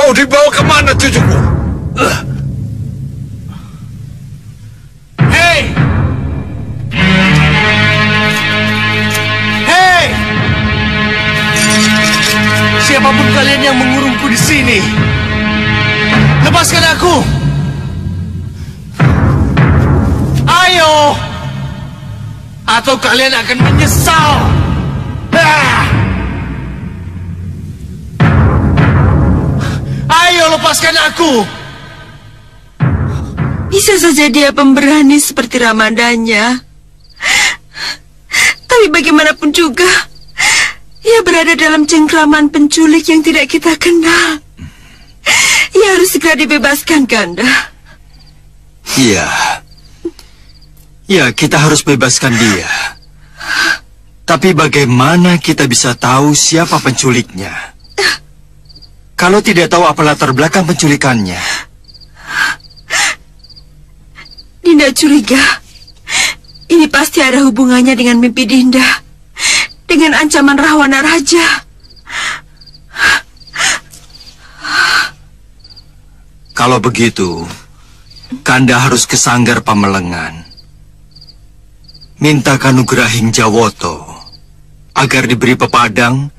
Mau dibawa kemana cucuku? Hei! Hei! Siapapun kalian yang mengurungku di sini, lepaskan aku! Ayo! Atau kalian akan menyesal! Ayo, lepaskan aku! Bisa saja dia pemberani seperti Ramadanya. Tapi bagaimanapun juga, ia berada dalam cengkraman penculik yang tidak kita kenal. Ia harus segera dibebaskan, Kanda. Iya. Ya, kita harus bebaskan dia. Tapi bagaimana kita bisa tahu siapa penculiknya? Kalau tidak tahu apa latar belakang penculikannya. Dinda curiga. Ini pasti ada hubungannya dengan mimpi Dinda. Dengan ancaman Rahwana Raja. Kalau begitu, Kanda harus ke Sanggar Pamelengan. Minta Kanugrahing Jawoto agar diberi pepadang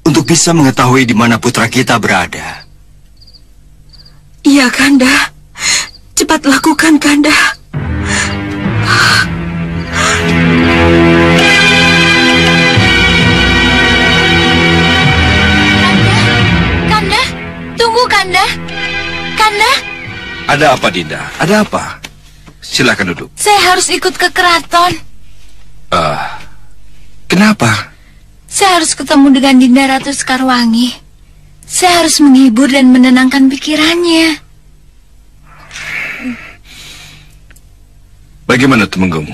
untuk bisa mengetahui di mana putra kita berada. Iya, Kanda. Cepat lakukan, Kanda. Kanda, tunggu, Kanda. Kanda. Ada apa, Dinda? Ada apa? Silakan duduk. Saya harus ikut ke keraton. Kenapa? Saya harus ketemu dengan Dinda Ratu Sekarwangi. Saya harus menghibur dan menenangkan pikirannya. Bagaimana Temenggung?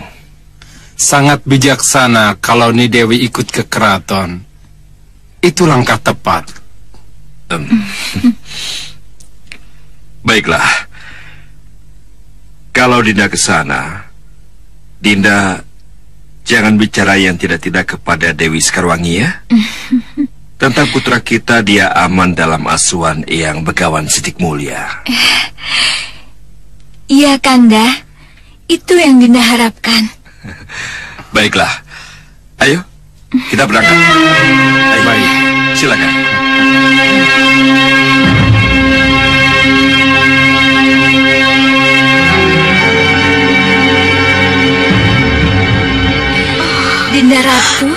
Sangat bijaksana kalau Ni Dewi ikut ke keraton. Itu langkah tepat. Baiklah. Kalau Dinda ke sana, Dinda jangan bicara yang tidak-tidak kepada Dewi Sekarwangi ya. Tentang putra kita, dia aman dalam asuhan Eyang Begawan Sidik Mulia. Iya, Kanda. Itu yang Dinda harapkan. Baiklah. Ayo, kita berangkat. Ayo, baik. Silakan. Dinda Ratu.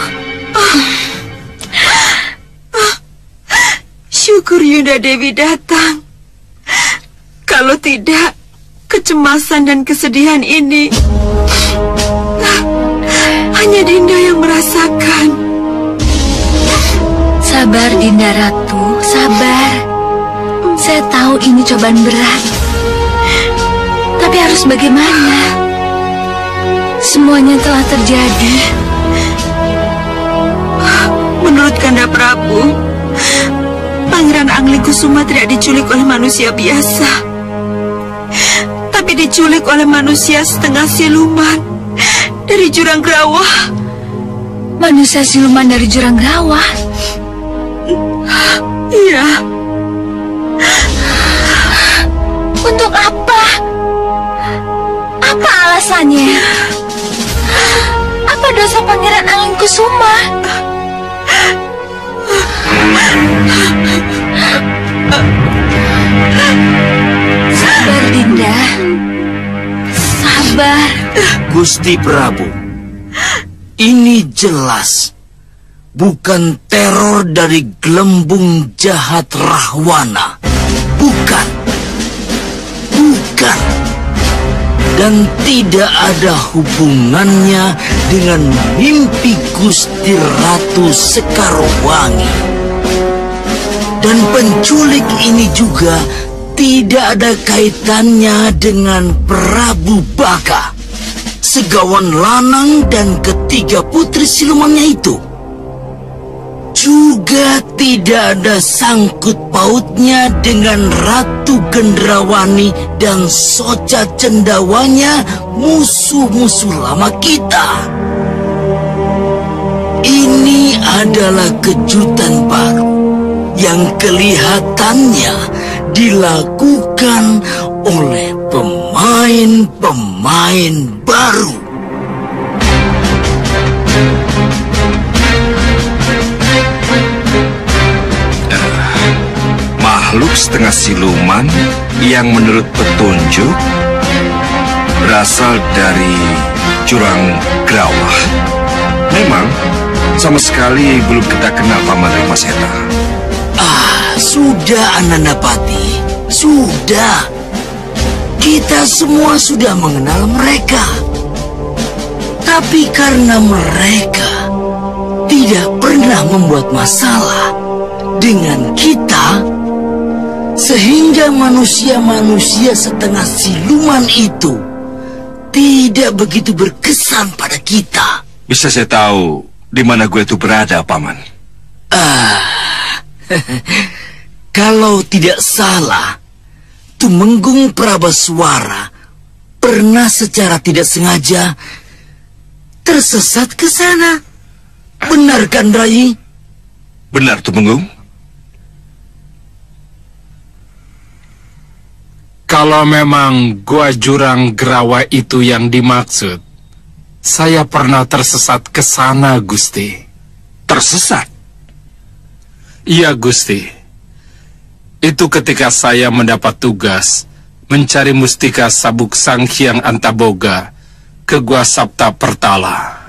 Syukur Yunda Dewi datang. Kalau tidak, kecemasan dan kesedihan ini hanya Dinda yang merasakan. Sabar, Dinda Ratu, sabar. Saya tahu ini cobaan berat. Tapi harus bagaimana? Semuanya telah terjadi. Menurut Kanda Prabu, Pangeran Anglikusuma tidak diculik oleh manusia biasa, tapi diculik oleh manusia setengah siluman dari Jurang Grawah. Manusia siluman dari Jurang Grawah? Iya. Untuk apa? Apa alasannya? Apa dosa Pangeran Anglikusuma? Sabar, Dinda. Sabar. Gusti Prabu, ini jelas bukan teror dari gelembung jahat Rahwana. Bukan. Bukan. Dan tidak ada hubungannya dengan mimpi Gusti Ratu Sekarwangi. Dan penculik ini juga tidak ada kaitannya dengan Prabu Baka, Segawan Lanang dan ketiga putri silumannya itu. Juga tidak ada sangkut pautnya dengan Ratu Gendrawani dan Soca Cendawanya, musuh-musuh lama kita. Ini adalah kejutan baru yang kelihatannya dilakukan oleh pemain-pemain baru. Makhluk setengah siluman yang menurut petunjuk berasal dari Jurang Grawah. Memang sama sekali belum kita kenal Paman Rikmaseta. Sudah Anandapati, sudah. Kita semua sudah mengenal mereka. Tapi karena mereka tidak pernah membuat masalah dengan kita, sehingga manusia-manusia setengah siluman itu tidak begitu berkesan pada kita. Bisa saya tahu di mana gue itu berada, Paman? Kalau tidak salah, Tumenggung Prabaswara pernah secara tidak sengaja tersesat ke sana. Benar kan, Rai? Benar, Tumenggung. Kalau memang Gua Jurang Grawah itu yang dimaksud, saya pernah tersesat ke sana, Gusti. Tersesat? Iya, Gusti. Itu ketika saya mendapat tugas mencari mustika sabuk Sang Hyang Antaboga ke Gua Sapta Pertala.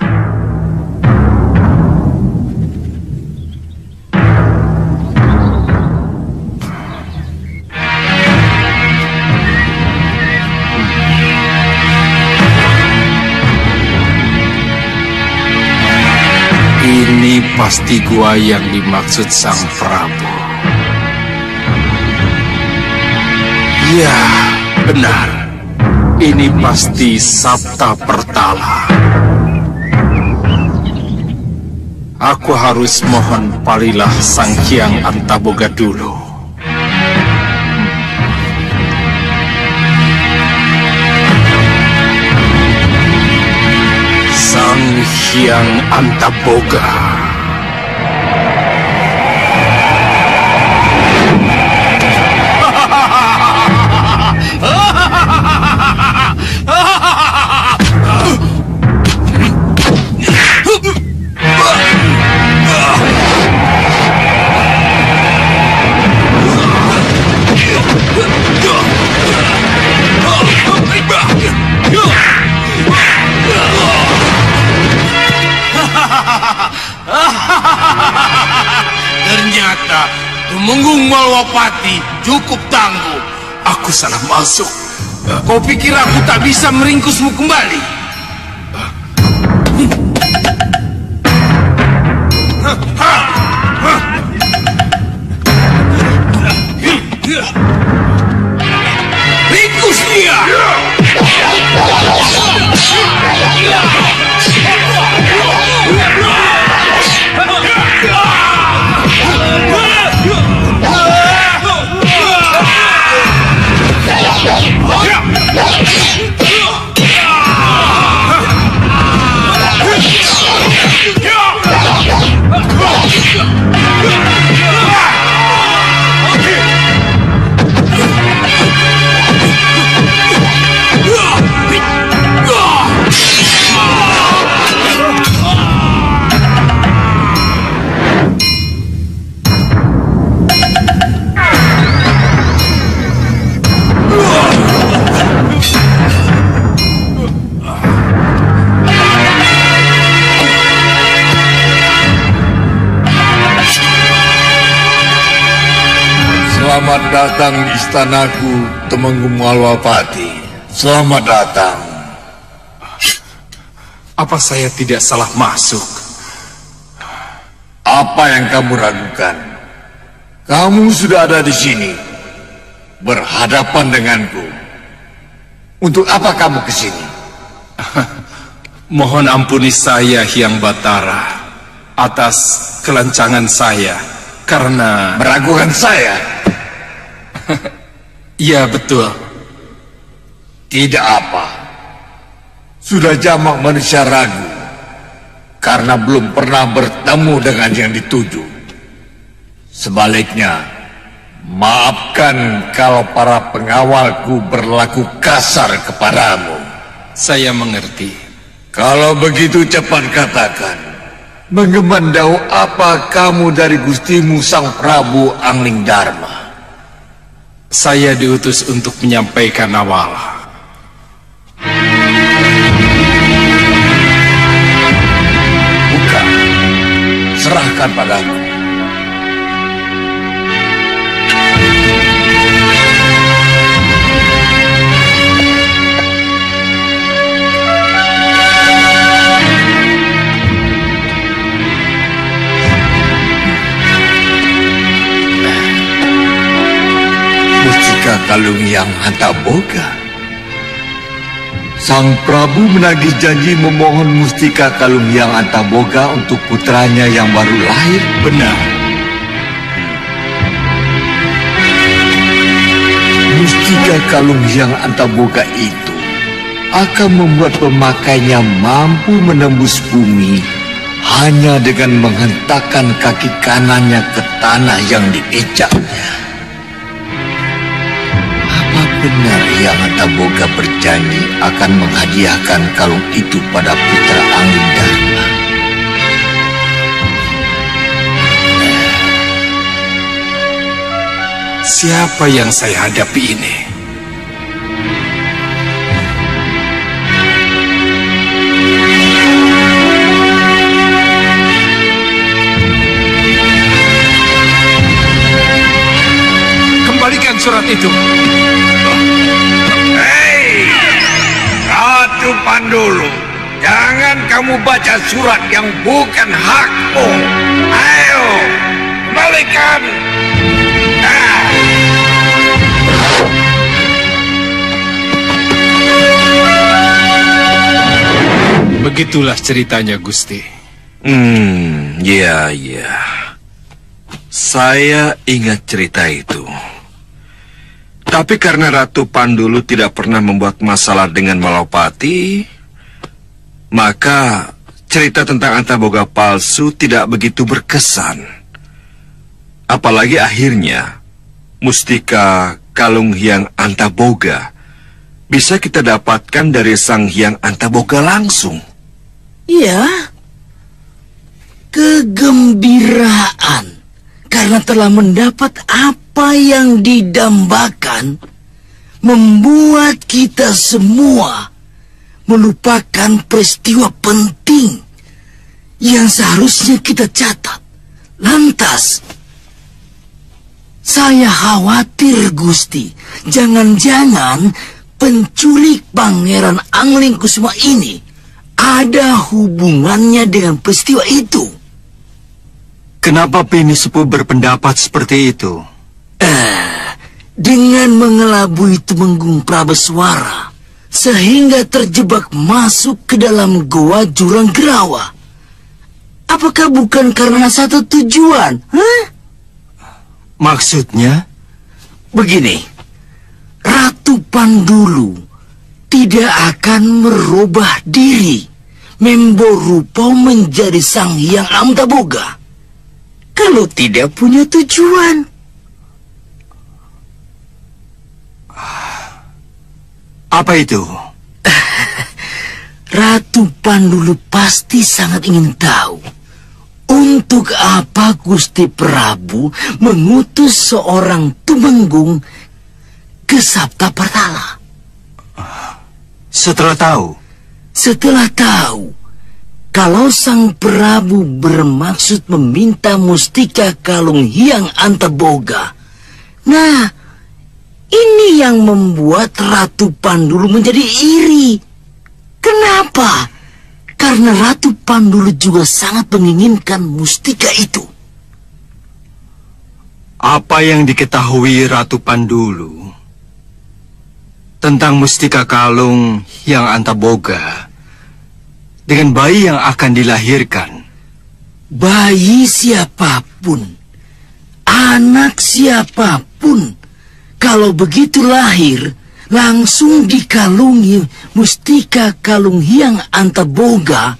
Ini pasti gua yang dimaksud Sang Prabu. Ya, benar. Ini pasti Sapta Pertala. Aku harus mohon palilah Sang Hyang Antaboga dulu. Sang Hyang Antaboga. Ternyata Tumenggung Malwapati cukup tangguh. Aku salah masuk. Kau pikir aku tak bisa meringkusmu kembali? Ringkus dia! Selamat datang di istanaku, Tumenggung Malwapati. Selamat datang. Apa saya tidak salah masuk? Apa yang kamu ragukan? Kamu sudah ada di sini, berhadapan denganku. Untuk apa kamu ke sini? Mohon ampuni saya, Hyang Batara, atas kelancangan saya karena... Meragukan saya? Iya, betul. Tidak apa. Sudah jamak manusia ragu karena belum pernah bertemu dengan yang dituju. Sebaliknya, maafkan kalau para pengawalku berlaku kasar kepadamu. Saya mengerti. Kalau begitu cepat katakan, mengemandau apa kamu dari gustimu Sang Prabu Anglingdarma? Saya diutus untuk menyampaikan awal. Bukan, serahkan padaku. Mustika Kalung Hyang Antaboga. Sang Prabu menagih janji memohon Mustika Kalung Hyang Antaboga untuk putranya yang baru lahir. Benar. Mustika Kalung Hyang Antaboga itu akan membuat pemakainya mampu menembus bumi hanya dengan menghentakkan kaki kanannya ke tanah yang diinjaknya. Benar Hyang Antaboga berjanji akan menghadiahkan kalung itu pada putra Anglingdarma. Siapa yang saya hadapi ini? Kembalikan surat itu. Ratu Pandulu, jangan kamu baca surat yang bukan hakmu. Ayo, kembalikan. Begitulah ceritanya, Gusti. Ya. Saya ingat cerita itu. Tapi karena Ratu Pandulu tidak pernah membuat masalah dengan Malapati, maka cerita tentang Antaboga palsu tidak begitu berkesan. Apalagi akhirnya, Mustika Kalung Hyang Antaboga bisa kita dapatkan dari Sang Hyang Antaboga langsung. Ya, kegembiraan karena telah mendapat apa yang didambakan membuat kita semua melupakan peristiwa penting yang seharusnya kita catat. Lantas, saya khawatir, Gusti, jangan-jangan penculik Pangeran Anglingkusuma ini ada hubungannya dengan peristiwa itu. Kenapa Pini Sepuh berpendapat seperti itu? Dengan mengelabui Tumenggung Prabeswara sehingga terjebak masuk ke dalam goa Jurang Gerawa. Apakah bukan karena satu tujuan? Maksudnya? Begini, Ratu Pandulu tidak akan merubah diri, memborupa menjadi Sang Hyang Antaboga kalau tidak punya tujuan. Apa itu? Ratu Pandulu pasti sangat ingin tahu untuk apa Gusti Prabu mengutus seorang Tumenggung ke Saptapartala. Setelah tahu kalau Sang Prabu bermaksud meminta Mustika Kalung Hyang Antaboga. Nah, ini yang membuat Ratu Pandulu menjadi iri. Kenapa? Karena Ratu Pandulu juga sangat menginginkan mustika itu. Apa yang diketahui Ratu Pandulu tentang Mustika Kalung Hyang Antaboga dengan bayi yang akan dilahirkan? Bayi siapapun, anak siapapun, kalau begitu lahir, langsung dikalungi Mustika Kalung Hyang Antaboga,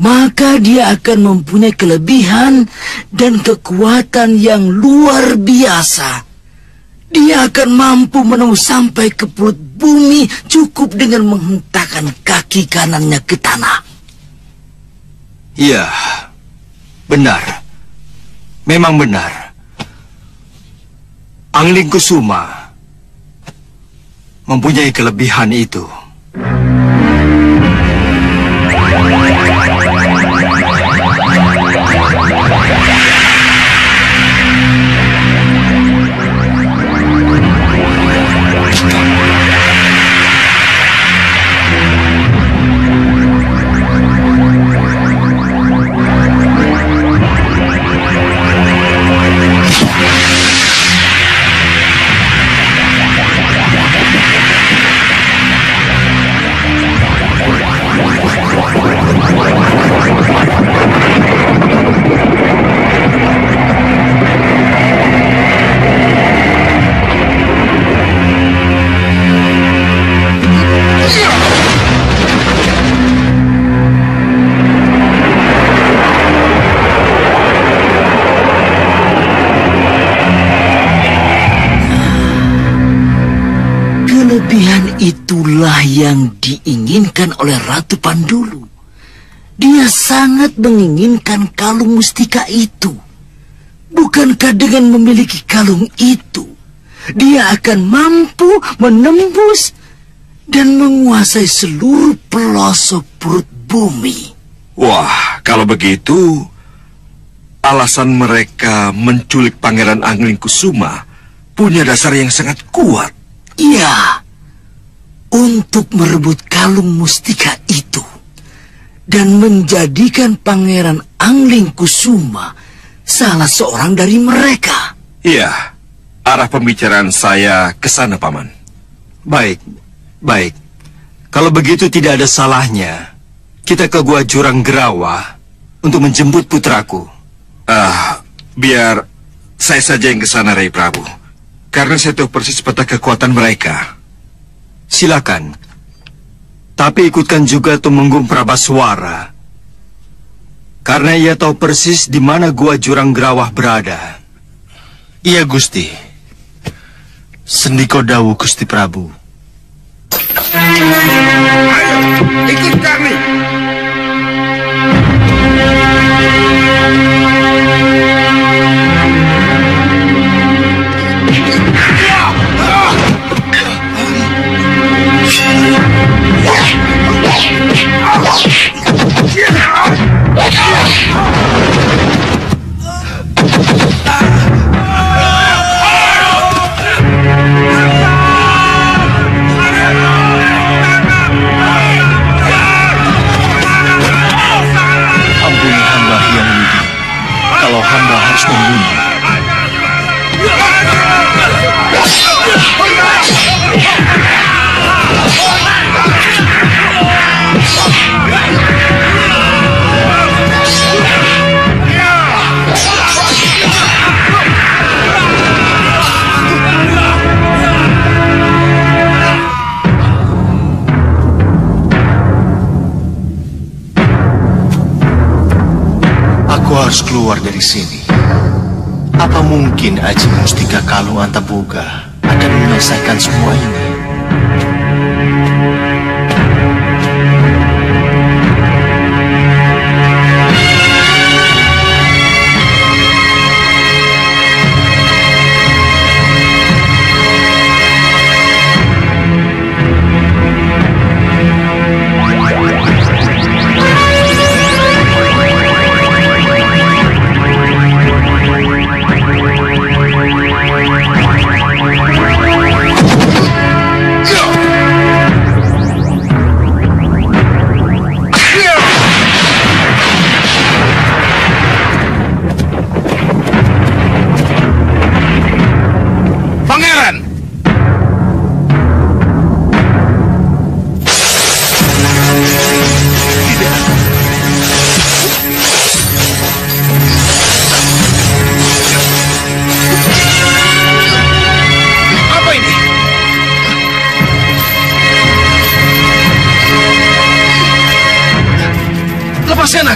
maka dia akan mempunyai kelebihan dan kekuatan yang luar biasa. Dia akan mampu menembus sampai ke perut bumi cukup dengan menghentakkan kaki kanannya ke tanah. Ya, benar. Memang benar. Angling Kusuma mempunyai kelebihan itu. Kelebihan itulah yang diinginkan oleh Ratu Pandulu. Dia sangat menginginkan kalung mustika itu. Bukankah dengan memiliki kalung itu, dia akan mampu menembus dan menguasai seluruh pelosok perut bumi? Wah, kalau begitu, alasan mereka menculik Pangeran Angling Kusuma punya dasar yang sangat kuat. Iya, untuk merebut kalung mustika itu dan menjadikan Pangeran Angling Kusuma salah seorang dari mereka. Iya, arah pembicaraan saya ke sana, Paman. Baik, baik. Kalau begitu tidak ada salahnya kita ke Gua Jurang Gerawa untuk menjemput putraku. Biar saya saja yang ke sana, Rai Prabu. Karena saya tahu persis peta kekuatan mereka. Silakan. Tapi ikutkan juga Tumenggung Prabaswara. Karena ia tahu persis di mana Gua Jurang Grawah berada. Iya, Gusti. Sendiko dawuh Gusti Prabu. Ayo, ikut kami. Ampuni hamba yang widi, kalau hamba harus membunuh. Aku harus keluar dari sini. Apa mungkin Aji Mustika Kalung Antaboga akan menyelesaikan semua ini?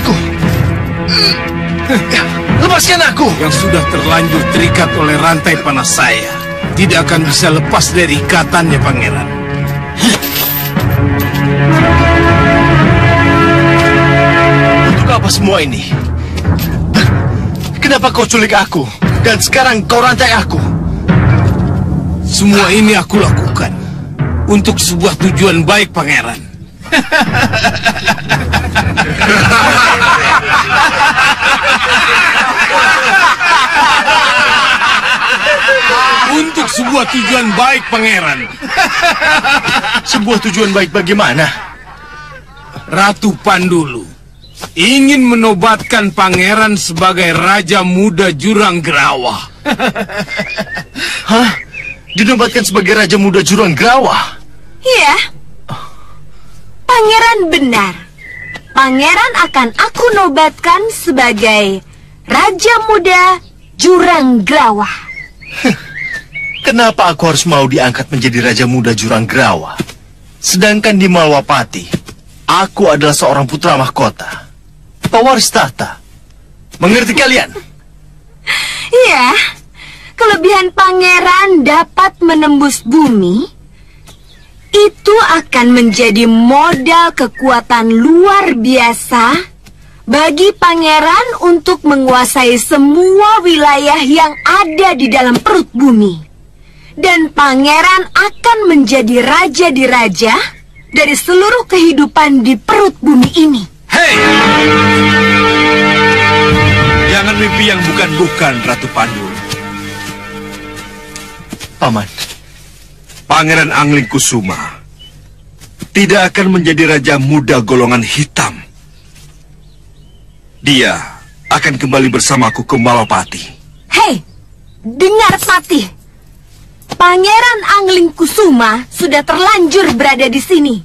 aku! Lepaskan aku! Yang sudah terlanjur terikat oleh rantai panas saya tidak akan bisa lepas dari ikatannya, Pangeran. Untuk apa semua ini? Kenapa kau culik aku? Dan sekarang kau rantai aku? Semua ini aku lakukan untuk sebuah tujuan baik, Pangeran. Untuk sebuah tujuan baik, Pangeran. Sebuah tujuan baik bagaimana? Ratu Pandulu ingin menobatkan Pangeran sebagai Raja Muda Jurang Gerawa. Hah? Dinobatkan sebagai Raja Muda Jurang Gerawa? Iya. Pangeran benar. Pangeran akan aku nobatkan sebagai Raja Muda Jurang Gerawa. Kenapa aku harus mau diangkat menjadi Raja Muda Jurang Gerawa? Sedangkan di Malwapati, aku adalah seorang putra mahkota, pewaris tahta. Mengerti kalian? Iya. Kelebihan pangeran dapat menembus bumi. Itu akan menjadi modal kekuatan luar biasa bagi pangeran untuk menguasai semua wilayah yang ada di dalam perut bumi. Dan pangeran akan menjadi raja di raja dari seluruh kehidupan di perut bumi ini. Hei! Jangan mimpi yang bukan-bukan, Ratu Pandulu. Paman, Pangeran Angling Kusuma tidak akan menjadi raja muda golongan hitam. Dia akan kembali bersamaku ke Malwapati. Hei, dengar Patih. Pangeran Angling Kusuma sudah terlanjur berada di sini.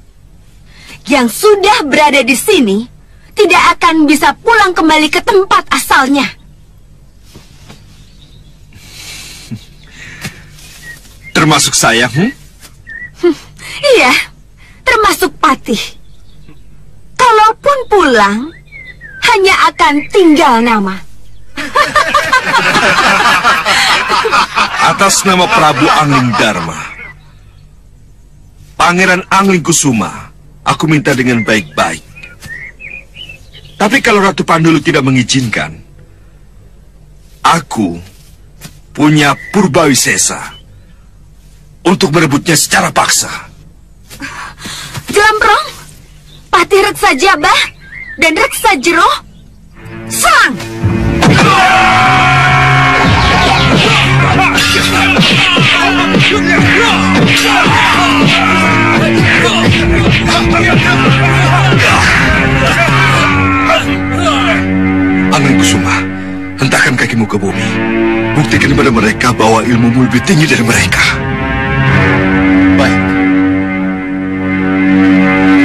Yang sudah berada di sini tidak akan bisa pulang kembali ke tempat asalnya. Termasuk saya, Iya, termasuk Patih. Kalaupun pulang, hanya akan tinggal nama. atas nama Prabu Angling Dharma, Pangeran Angling Kusuma, aku minta dengan baik-baik. Tapi kalau Ratu Pandulu tidak mengizinkan, aku punya Purbawisesa untuk merebutnya secara paksa. Jelamprong, Patih Reksa Jabah dan Reksa Jero, serang! Angling Kusuma, hentakkan kakimu ke bumi. Buktikan kepada mereka bahwa ilmumu lebih tinggi dari mereka. baik.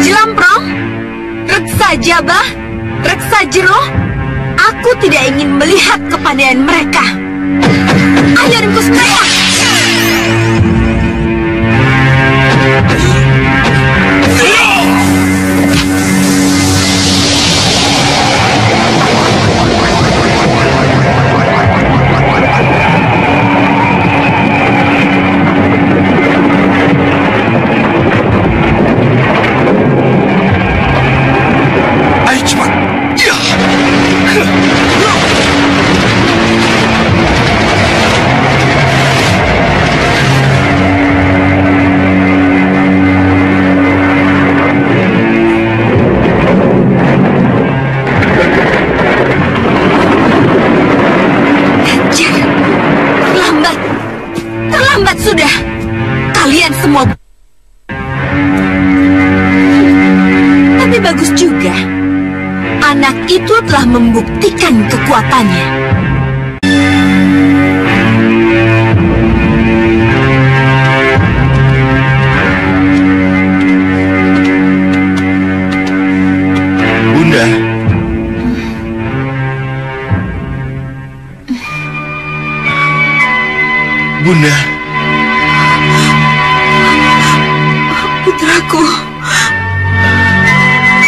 Jelamprong, Reksa Jabah, Reksa Jero, aku tidak ingin melihat kepandaian mereka. Ayo ringkus mereka! Ayo cepat! Ya! Terlambat sudah. Kalian semua. Tapi bagus juga. Anak itu telah membuktikan kekuatannya. Bunda. Bunda. Putraku.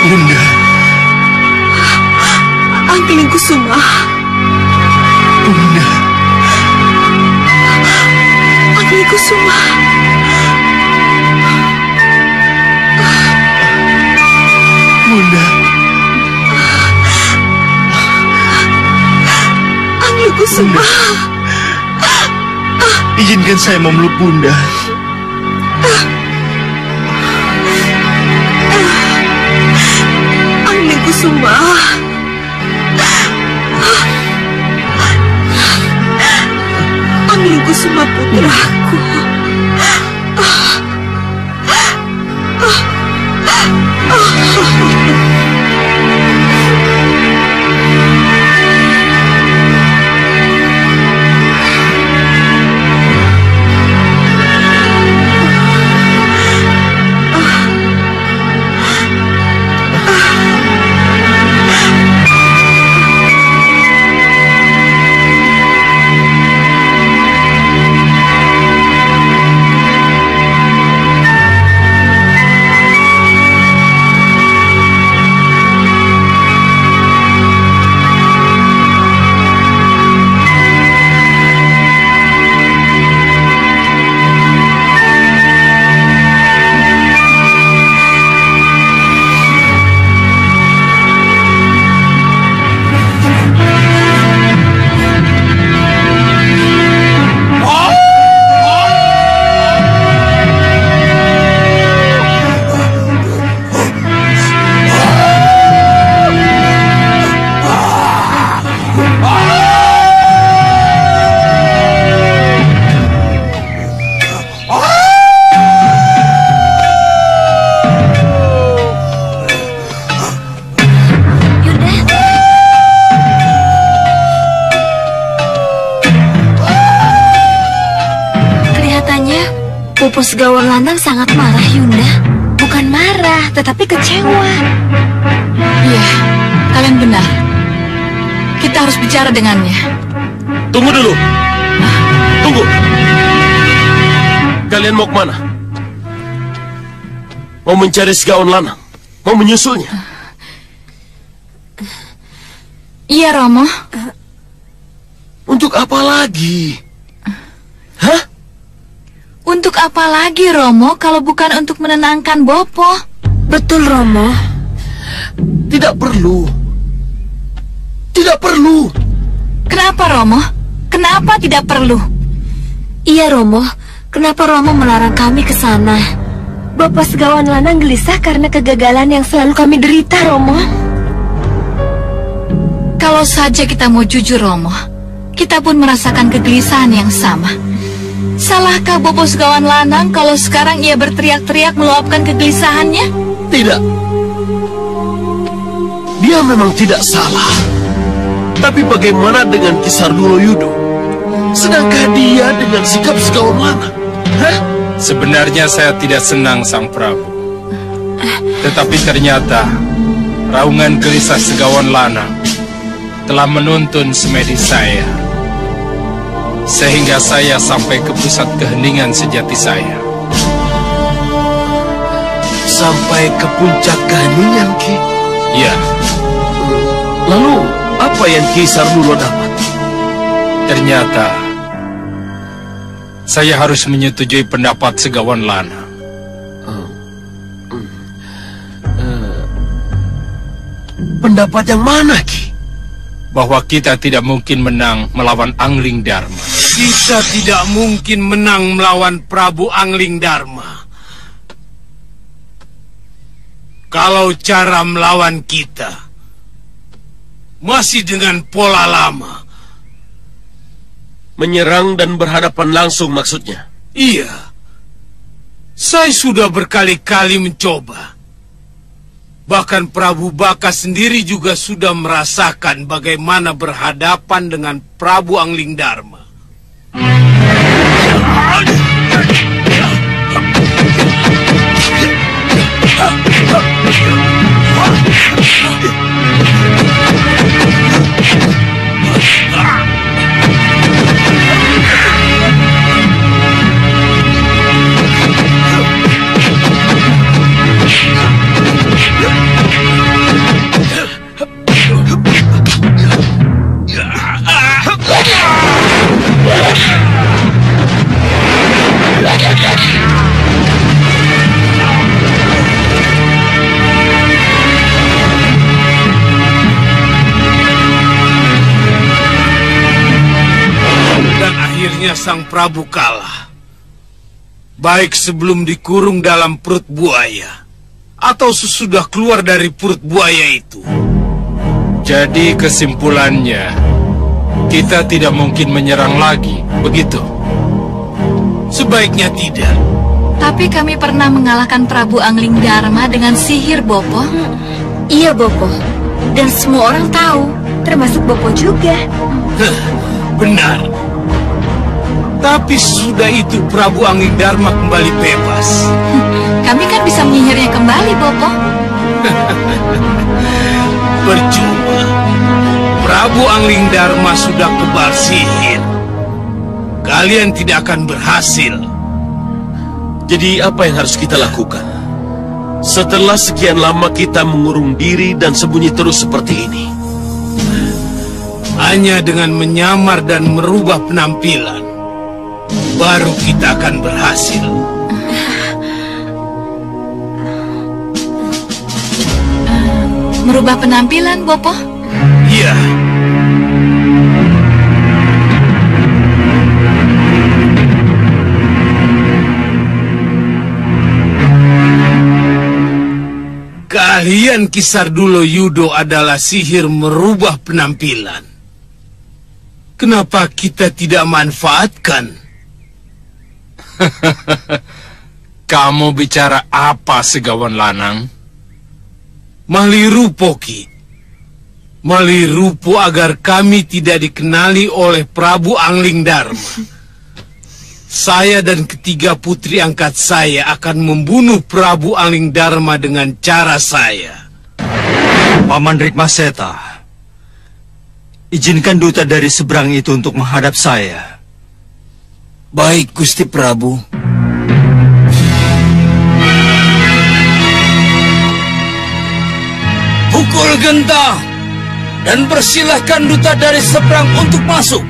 Bunda. Angling Kusuma. Bunda. Angling Kusuma. Bunda. Angling Kusuma. Izinkan saya memeluk Bunda. Angling Kusuma. Angling Kusuma putraku. Pupus Gawon Lanang sangat marah, Yunda. Bukan marah, tetapi kecewa. Iya, kalian benar. Kita harus bicara dengannya. Tunggu dulu. Tunggu. Kalian mau kemana? Mau mencari si Gawon Lanang? Mau menyusulnya? Iya, Romo. Untuk apa lagi? Hah? Untuk apa lagi, Romo, kalau bukan untuk menenangkan Bopo? Betul, Romo. Tidak perlu. Tidak perlu. Kenapa, Romo? Kenapa tidak perlu? Iya, Romo. Kenapa Romo melarang kami ke sana? Bapak Segawan Lanang gelisah karena kegagalan yang selalu kami derita, Romo. Kalau saja kita mau jujur, Romo, kita pun merasakan kegelisahan yang sama. Salahkah Bopo Segawan Lanang kalau sekarang ia berteriak-teriak meluapkan kegelisahannya? Tidak. Dia memang tidak salah. Tapi bagaimana dengan Kisar Dulo Yudo? Sedangkan dia dengan sikap Segawan Lanang? Hah? Sebenarnya saya tidak senang, Sang Prabu. Tetapi ternyata raungan gelisah Segawan Lanang telah menuntun semedi saya, sehingga saya sampai ke pusat keheningan sejati saya. Sampai ke puncak keheningan, Ki? Ya. Lalu, apa yang Ki Sardulo dapat? Ternyata saya harus menyetujui pendapat Segawan Lanang. Pendapat yang mana, Ki? Bahwa kita tidak mungkin menang melawan Angling Dharma. Kita tidak mungkin menang melawan Prabu Angling Dharma. Kalau cara melawan kita masih dengan pola lama. Menyerang dan berhadapan langsung maksudnya? Iya. Saya sudah berkali-kali mencoba. Bahkan Prabu Baka sendiri juga sudah merasakan bagaimana berhadapan dengan Prabu Angling Dharma. Akhirnya sang Prabu kalah. Baik sebelum dikurung dalam perut buaya, atau sesudah keluar dari perut buaya itu. Jadi kesimpulannya, kita tidak mungkin menyerang lagi, begitu? Sebaiknya tidak. Tapi kami pernah mengalahkan Prabu Angling Dharma dengan sihir, Bopo. Iya, Bopo. Dan semua orang tahu, termasuk Bopo juga. Benar. Tapi sudah itu Prabu Angling Dharma kembali bebas. Kami kan bisa menyihirnya kembali, Bopo. Percuma. Prabu Angling Dharma sudah kebal sihir. Kalian tidak akan berhasil. Jadi apa yang harus kita lakukan? Setelah sekian lama kita mengurung diri dan sembunyi terus seperti ini. Hanya dengan menyamar dan merubah penampilan, baru kita akan berhasil. Merubah penampilan, Bopo? Iya. Keahlian Kisardulo Yudo adalah sihir merubah penampilan. Kenapa kita tidak manfaatkan? Kamu bicara apa, Segawan Lanang? Malirupo, Ki. Malirupo agar kami tidak dikenali oleh Prabu Angling Dharma. Saya dan ketiga putri angkat saya akan membunuh Prabu Angling Dharma dengan cara saya. Paman Rikmaseta, izinkan duta dari seberang itu untuk menghadap saya. Baik, Gusti Prabu. Pukul genta dan persilahkan duta dari seberang untuk masuk.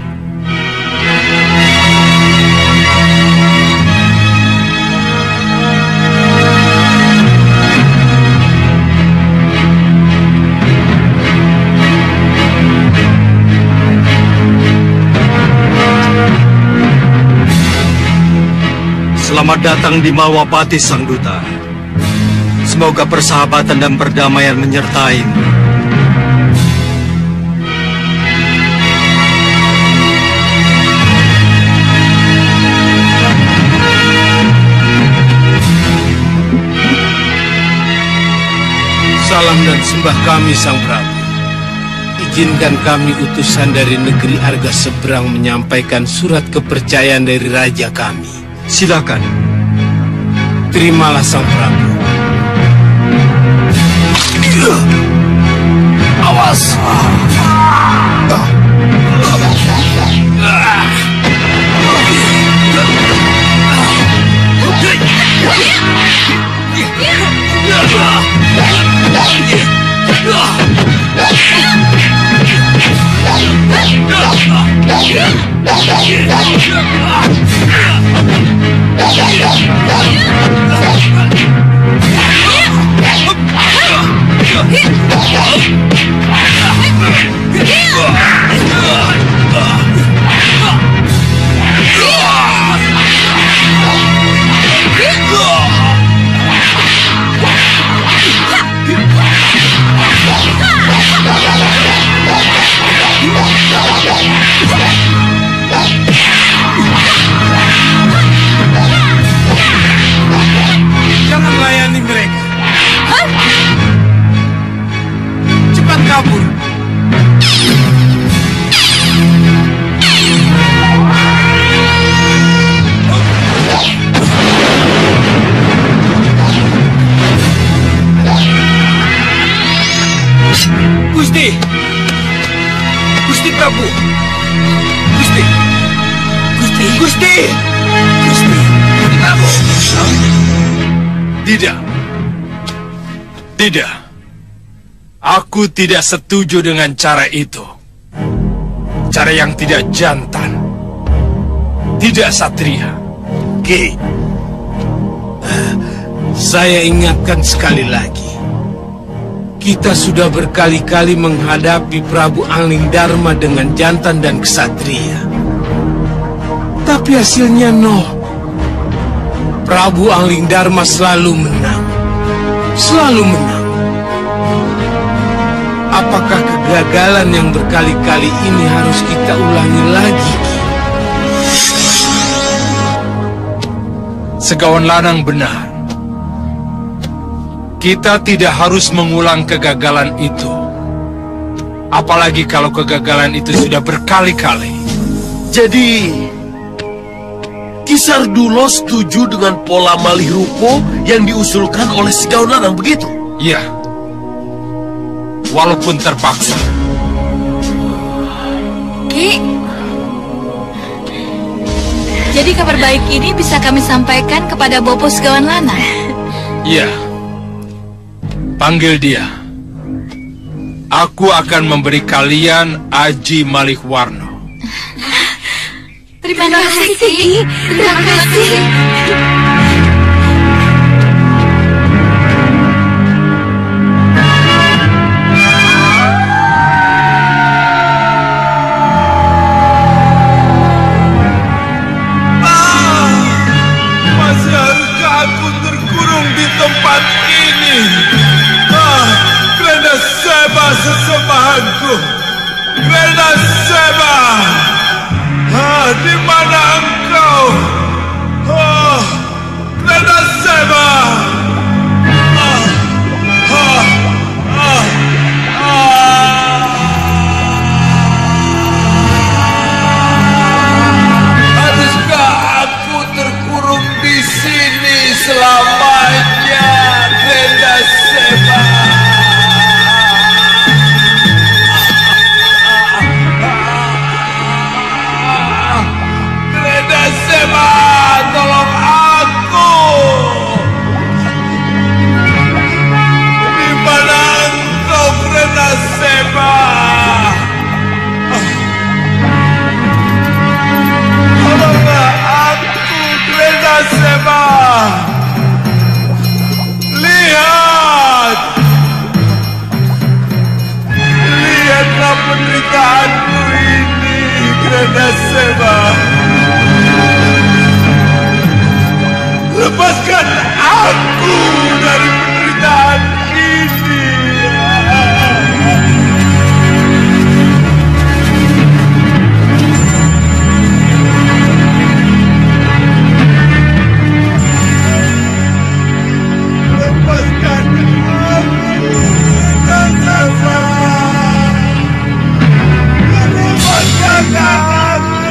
Selamat datang di Malwapati, Sang Duta. Semoga persahabatan dan perdamaian menyertaimu. Salam dan sembah kami, Sang Prabu. Izinkan kami utusan dari negeri Arga Seberang menyampaikan surat kepercayaan dari raja kami. Silakan. Terimalah, Sang Prabu. Awas! Jangan layani mereka. Cepat kabur. Gusti! Gusti Prabu! Gusti! Gusti! Gusti! Gusti! Gusti Prabu! Tidak. Tidak. Aku tidak setuju dengan cara itu. Cara yang tidak jantan. Tidak satria. Ki, saya ingatkan sekali lagi. Kita sudah berkali-kali menghadapi Prabu Angling Dharma dengan jantan dan ksatria. Tapi hasilnya nol. Prabu Angling Dharma selalu menang. Selalu menang. Apakah kegagalan yang berkali-kali ini harus kita ulangi lagi? Segawan Lanang benar. Kita tidak harus mengulang kegagalan itu. Apalagi kalau kegagalan itu sudah berkali-kali. Jadi, Kisar Dulo setuju dengan pola malih rupo yang diusulkan oleh Segawan Lanang, begitu? Iya. Walaupun terpaksa. Ki, jadi kabar baik ini bisa kami sampaikan kepada Bopo Segawan Lanang? Iya. Panggil dia. Aku akan memberi kalian Aji Malih Warno. Terima kasih, Ki. Terima kasih. Masih haruskah aku terkurung di tempat ini? Krena Seba sesembahanku. Krena Seba. Di mana engkau? Krena Seba. Haruskah aku terkurung di sini selamanya, Krena Seba? Seba, tolong aku. Di mana engkau, Krena Seba? Tolonglah aku, Krena Seba. Lihat. Lihatlah penderitaanku ini, Krena Seba. Lepaskan aku dari penderitaan ini. Lepaskan aku. Lepaskan aku.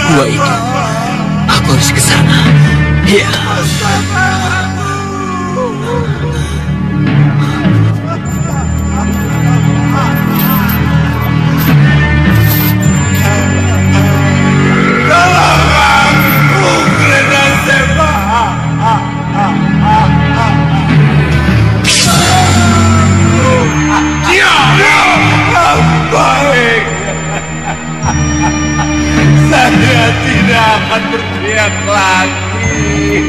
Gua itu, aku harus ke sana. Ya. Baik. Saya tidak akan berteriak lagi.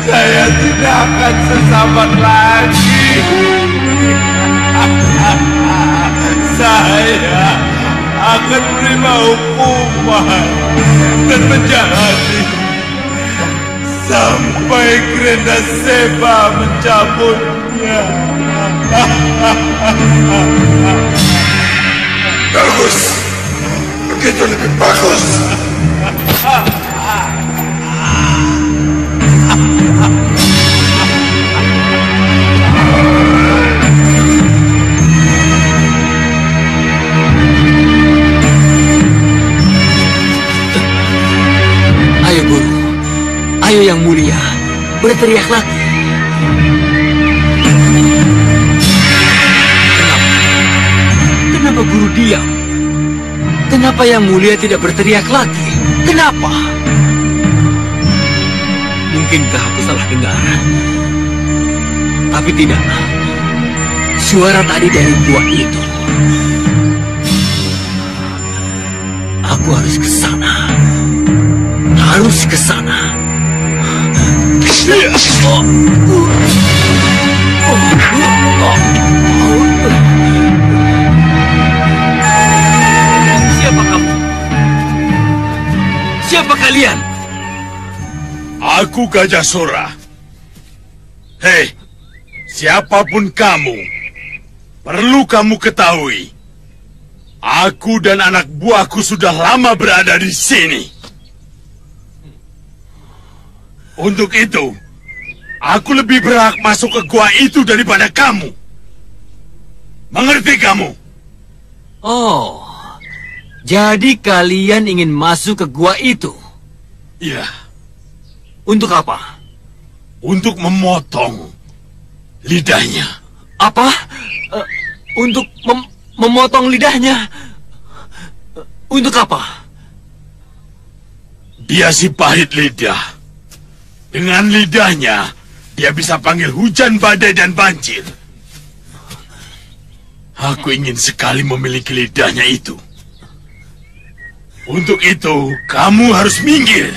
Saya tidak akan sesabar lagi. Saya akan menerima hukuman dan menjalani sampai Krena Seba mencabutnya. Bagus. Begitu lebih bagus. Ayo guru, ayo yang mulia, berteriak lagi. Kenapa guru diam? Kenapa yang mulia tidak berteriak lagi? Kenapa? Mungkinkah aku salah dengar? Tapi tidak. Suara tadi dari gua itu. Aku harus ke sana. harus ke sana. Siapa kamu? Siapa kalian? Aku Gajah Sora. Hei, siapapun kamu, perlu kamu ketahui, aku dan anak buahku sudah lama berada di sini. Untuk itu, aku lebih berhak masuk ke gua itu daripada kamu. Mengerti kamu? Oh, jadi kalian ingin masuk ke gua itu? Iya. Untuk apa? Untuk memotong lidahnya. Apa? Untuk memotong lidahnya? Untuk apa? Dia si pahit lidah. Dengan lidahnya, dia bisa panggil hujan, badai, dan banjir. Aku ingin sekali memiliki lidahnya itu. Untuk itu, kamu harus minggir.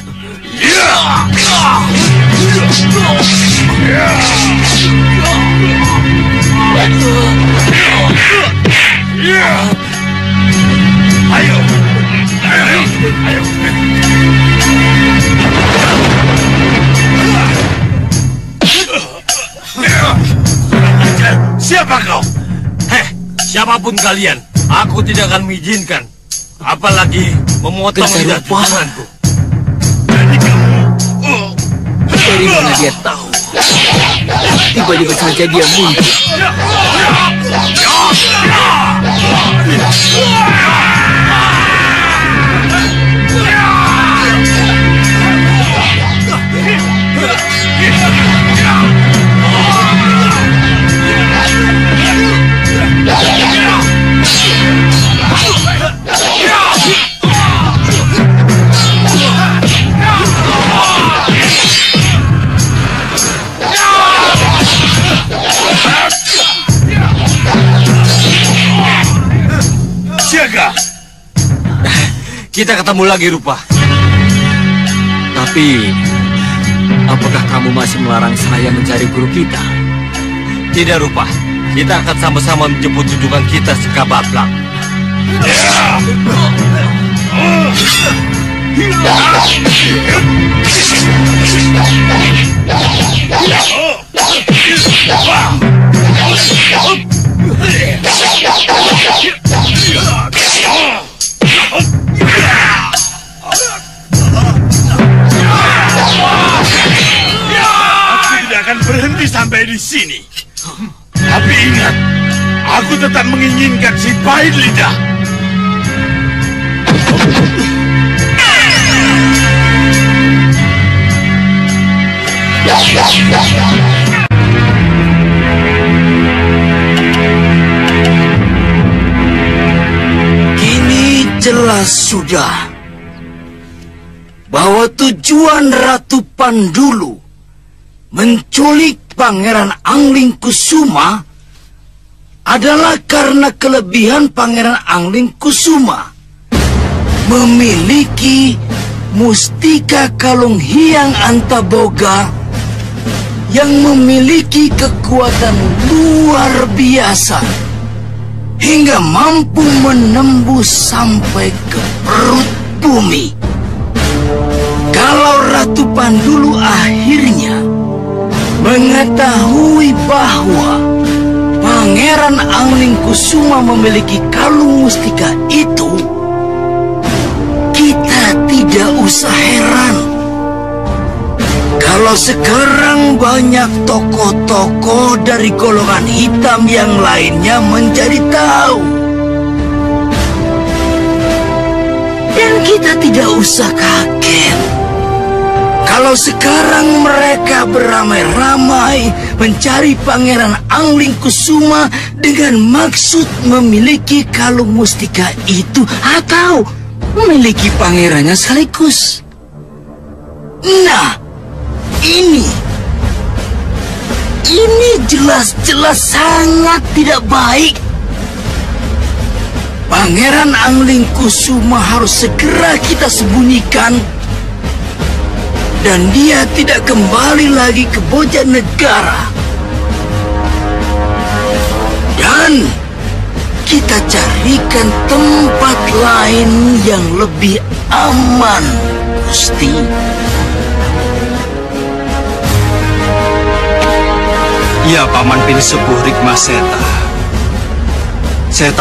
Ayo. Siapa kau? Siapapun kalian, aku tidak akan mengizinkan. Apalagi memotong lidah junjunganku. Dari mana dia tahu? Tiba-tiba saja dia muncul. Siaga. Kita ketemu lagi, Rupa. Tapi, apakah kamu masih melarang saya mencari guru kita? Tidak, Rupa. Kita akan sama-sama menjemput junjungan kita sekabablang. Aku tidak akan berhenti sampai di sini. Tapi ingat, aku tetap menginginkan si pahit lidah. Kini jelas sudah bahwa tujuan Ratu Pandulu menculik Pangeran Anglingkusuma adalah karena kelebihan Pangeran Anglingkusuma memiliki mustika kalung Hyang Antaboga yang memiliki kekuatan luar biasa hingga mampu menembus sampai ke perut bumi. Kalau Ratu Pandulu akhirnya mengetahui bahwa Pangeran Anglingkusuma memiliki kalung mustika itu, kita tidak usah heran kalau sekarang banyak tokoh-tokoh dari golongan hitam yang lainnya menjadi tahu. Dan kita tidak usah kaget kalau sekarang mereka beramai-ramai mencari Pangeran Anglingkusuma dengan maksud memiliki kalung mustika itu atau memiliki pangerannya sekaligus. Nah, ini jelas-jelas sangat tidak baik. Pangeran Anglingkusuma harus segera kita sembunyikan dan dia tidak kembali lagi ke Bojanegara. Dan kita carikan tempat lain yang lebih aman, Gusti. Ya, Paman Pinsepuh Rikmaseta. Saya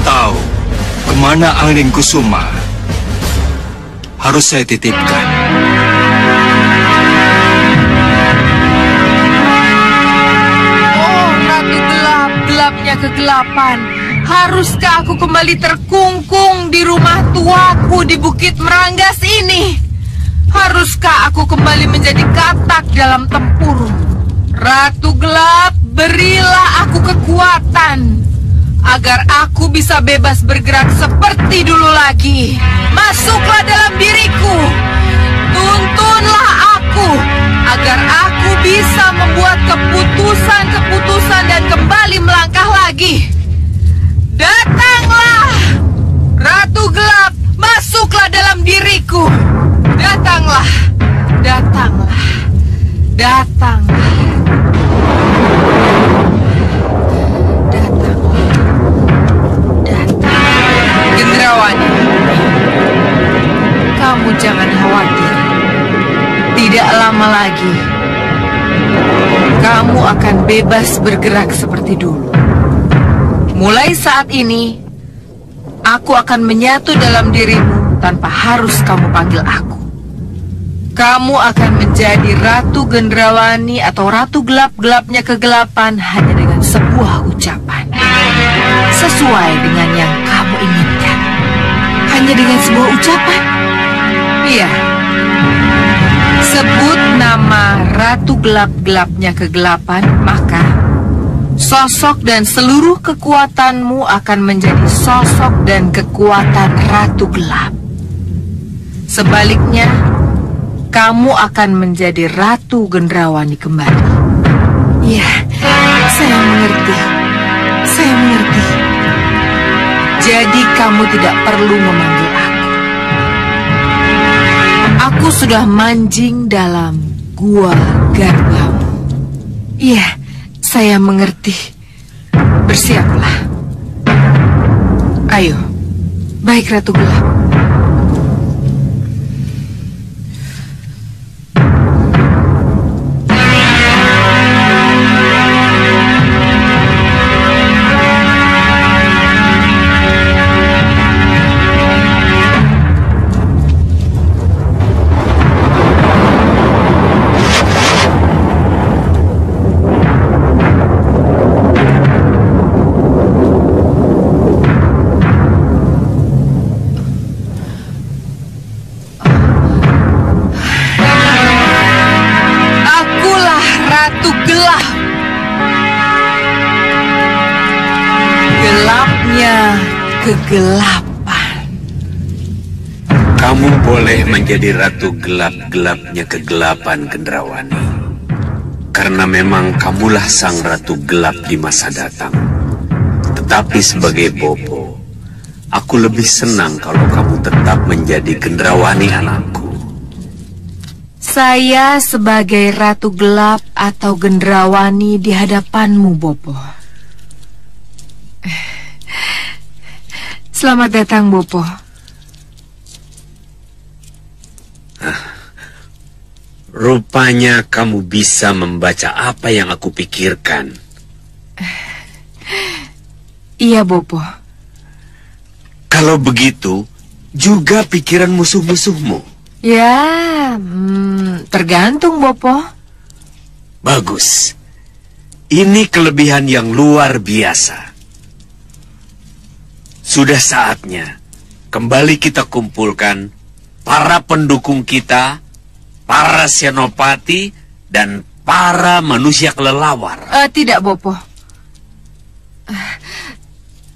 tahu kemana Angling Kusuma harus saya titipkan. Oh, Ratu Gelap, gelapnya kegelapan. Haruskah aku kembali terkungkung di rumah tuaku di Bukit Meranggas ini? Haruskah aku kembali menjadi katak dalam tempurung? Ratu Gelap, berilah aku kekuatan agar aku bisa bebas bergerak seperti dulu lagi. Masuklah dalam diriku, tuntunlah aku agar aku bisa membuat keputusan-keputusan dan kembali melangkah lagi. Datanglah, Ratu Gelap, masuklah dalam diriku. Datanglah, datanglah, datanglah. Gendrawani, kamu jangan khawatir. Tidak lama lagi, kamu akan bebas bergerak seperti dulu. Mulai saat ini, aku akan menyatu dalam dirimu tanpa harus kamu panggil aku. Kamu akan menjadi Ratu Gendrawani atau Ratu Gelap-gelapnya kegelapan hanya dengan sebuah ucapan. Sesuai dengan yang kamu inginkan. Hanya dengan sebuah ucapan? Iya. Sebut nama Ratu Gelap-gelapnya kegelapan, maka sosok dan seluruh kekuatanmu akan menjadi sosok dan kekuatan Ratu Gelap. Sebaliknya, kamu akan menjadi Ratu Gendrawani kembali. Ya, saya mengerti. Saya mengerti. Jadi kamu tidak perlu memanggil aku. Aku sudah manjing dalam gua garbamu. Iya, saya mengerti. Bersiaplah. Ayo. Baik, Ratu Gelap. Kegelapan. Kamu boleh menjadi Ratu Gelap-gelapnya kegelapan, Gendrawani. Karena memang kamulah sang Ratu Gelap di masa datang. Tetapi sebagai Bopo, aku lebih senang kalau kamu tetap menjadi Gendrawani anakku. Saya sebagai Ratu Gelap atau Gendrawani di hadapanmu, Bopo. Selamat datang, Bopo. Rupanya kamu bisa membaca apa yang aku pikirkan. Iya, Bopo. Kalau begitu, juga pikiran musuh-musuhmu. Ya, tergantung, Bopo. Bagus. Ini kelebihan yang luar biasa. Sudah saatnya kembali kita kumpulkan para pendukung kita, para senopati, dan para manusia kelelawar. Tidak, Bopo.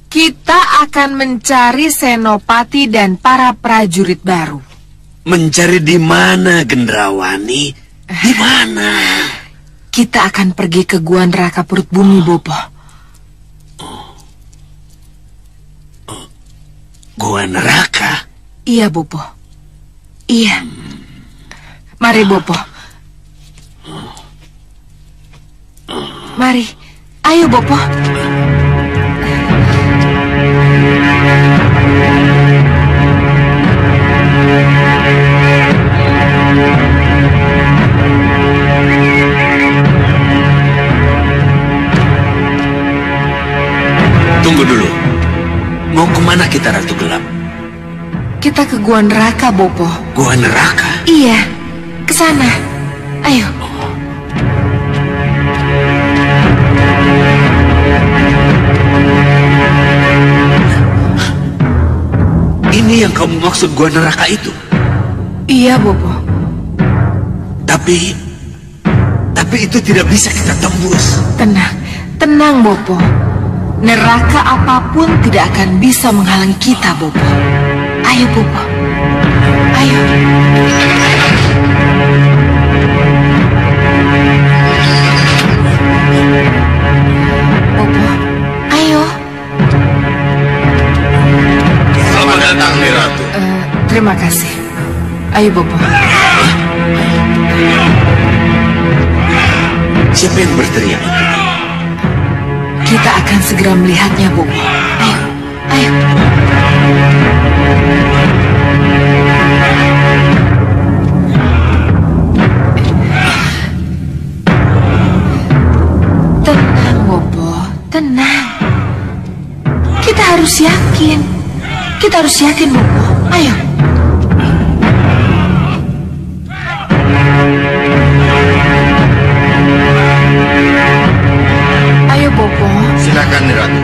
Kita akan mencari senopati dan para prajurit baru. Mencari di mana, Gendrawani? Di mana? Kita akan pergi ke Gua Neraka Perut Bumi, Bopo. Gua neraka? Iya, Bopo. Iya. Mari, Bopo. Mari. Ayo, Bopo. Tunggu dulu. Mau kemana kita, Ratu Gelap? Kita ke Gua Neraka, Bopo. Gua Neraka? Iya, ke sana. Ayo. Ini yang kamu maksud Gua Neraka itu? Iya, Bopo. Tapi itu tidak bisa kita tembus. Tenang, Bopo. Neraka apapun tidak akan bisa menghalangi kita, Bopo. Ayo, Bopo. Ayo. Bopo, ayo. Selamat datang, Ratu. Terima kasih. Ayo, Bopo. Siapa yang berteriak? Kita akan segera melihatnya, Bopo. Ayo, ayo. Tenang, Bopo. Tenang. Kita harus yakin. Kita harus yakin, Bopo. Ayo. Ayo, Bopo. Silakan, Ratu.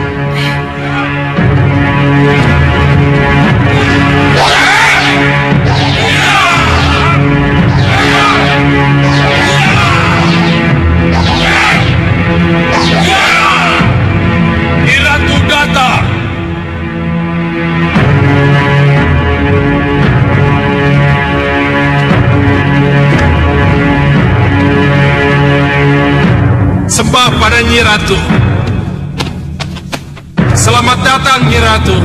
Ratu datang. Sembah pada Nyi Ratu. Selamat datang, Nyi Ratu.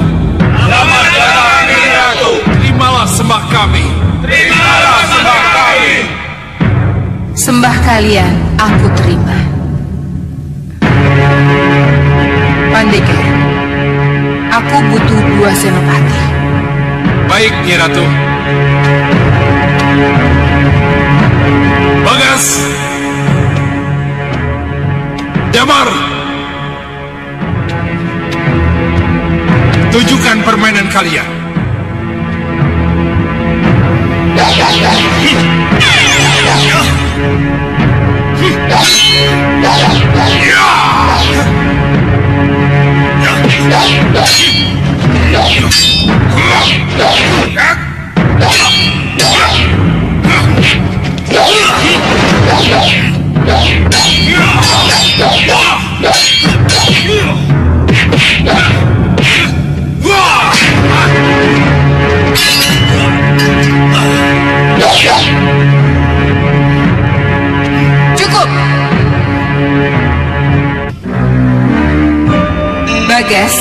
Selamat datang, Nyi Ratu. Terimalah sembah kami. Terimalah sembah kami. Sembah kalian aku terima. Pandega, aku butuh 2 senopati. Baik, Nyi Ratu. Bagas, Damar, tunjukkan permainan kalian. Cukup. Bagas,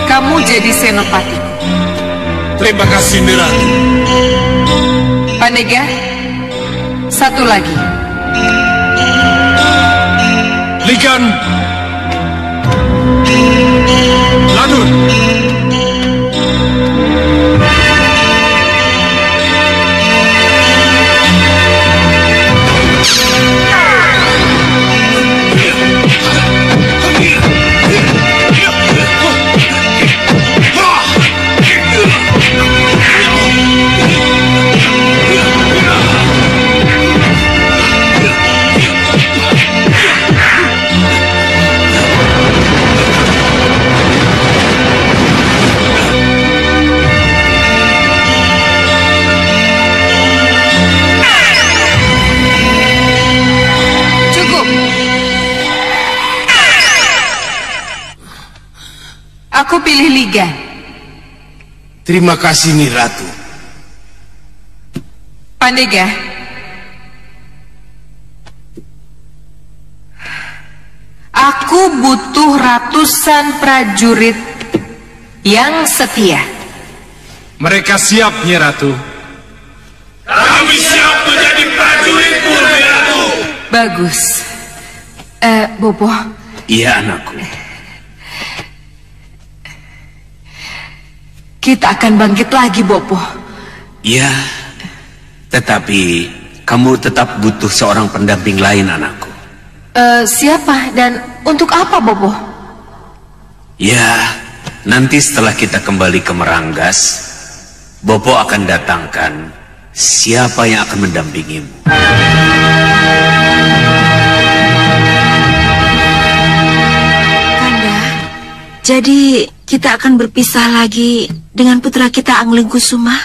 kamu jadi senopati. Terima kasih, Nyi Ratu. Pandega, satu lagi. Ligan, Ladun. Aku pilih Ligan. Terima kasih, Nyi Ratu. Pandega, aku butuh ratusan prajurit yang setia. Mereka siap, Nyi Ratu. Bagus. Bopo. Iya, anakku. Kita akan bangkit lagi, Bopo. Iya, tetapi kamu tetap butuh seorang pendamping lain, anakku. Siapa dan untuk apa, Bopo? Ya, nanti setelah kita kembali ke Meranggas, Bopo akan datangkan siapa yang akan mendampingimu. Kanda, jadi kita akan berpisah lagi dengan putra kita Anglingkusuma?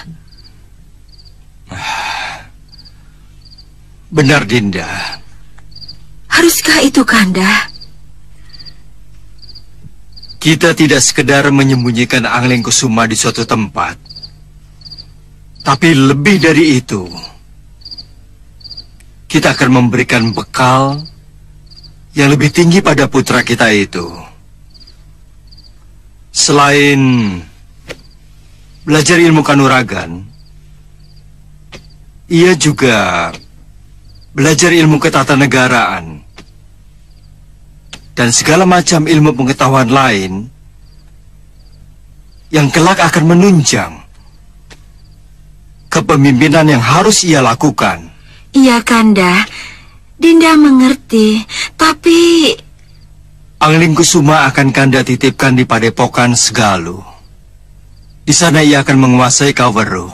Benar, Dinda. Haruskah itu, Kanda? Kita tidak sekedar menyembunyikan Anglingkusuma di suatu tempat, tapi lebih dari itu, kita akan memberikan bekal yang lebih tinggi pada putra kita itu. Selain belajar ilmu kanuragan, ia juga belajar ilmu ketatanegaraan dan segala macam ilmu pengetahuan lain yang kelak akan menunjang kepemimpinan yang harus ia lakukan. Iya, Kanda. Dinda mengerti, tapi Anglingkusuma akan Kanda titipkan di Padepokan Segalu. Di sana ia akan menguasai Kaweru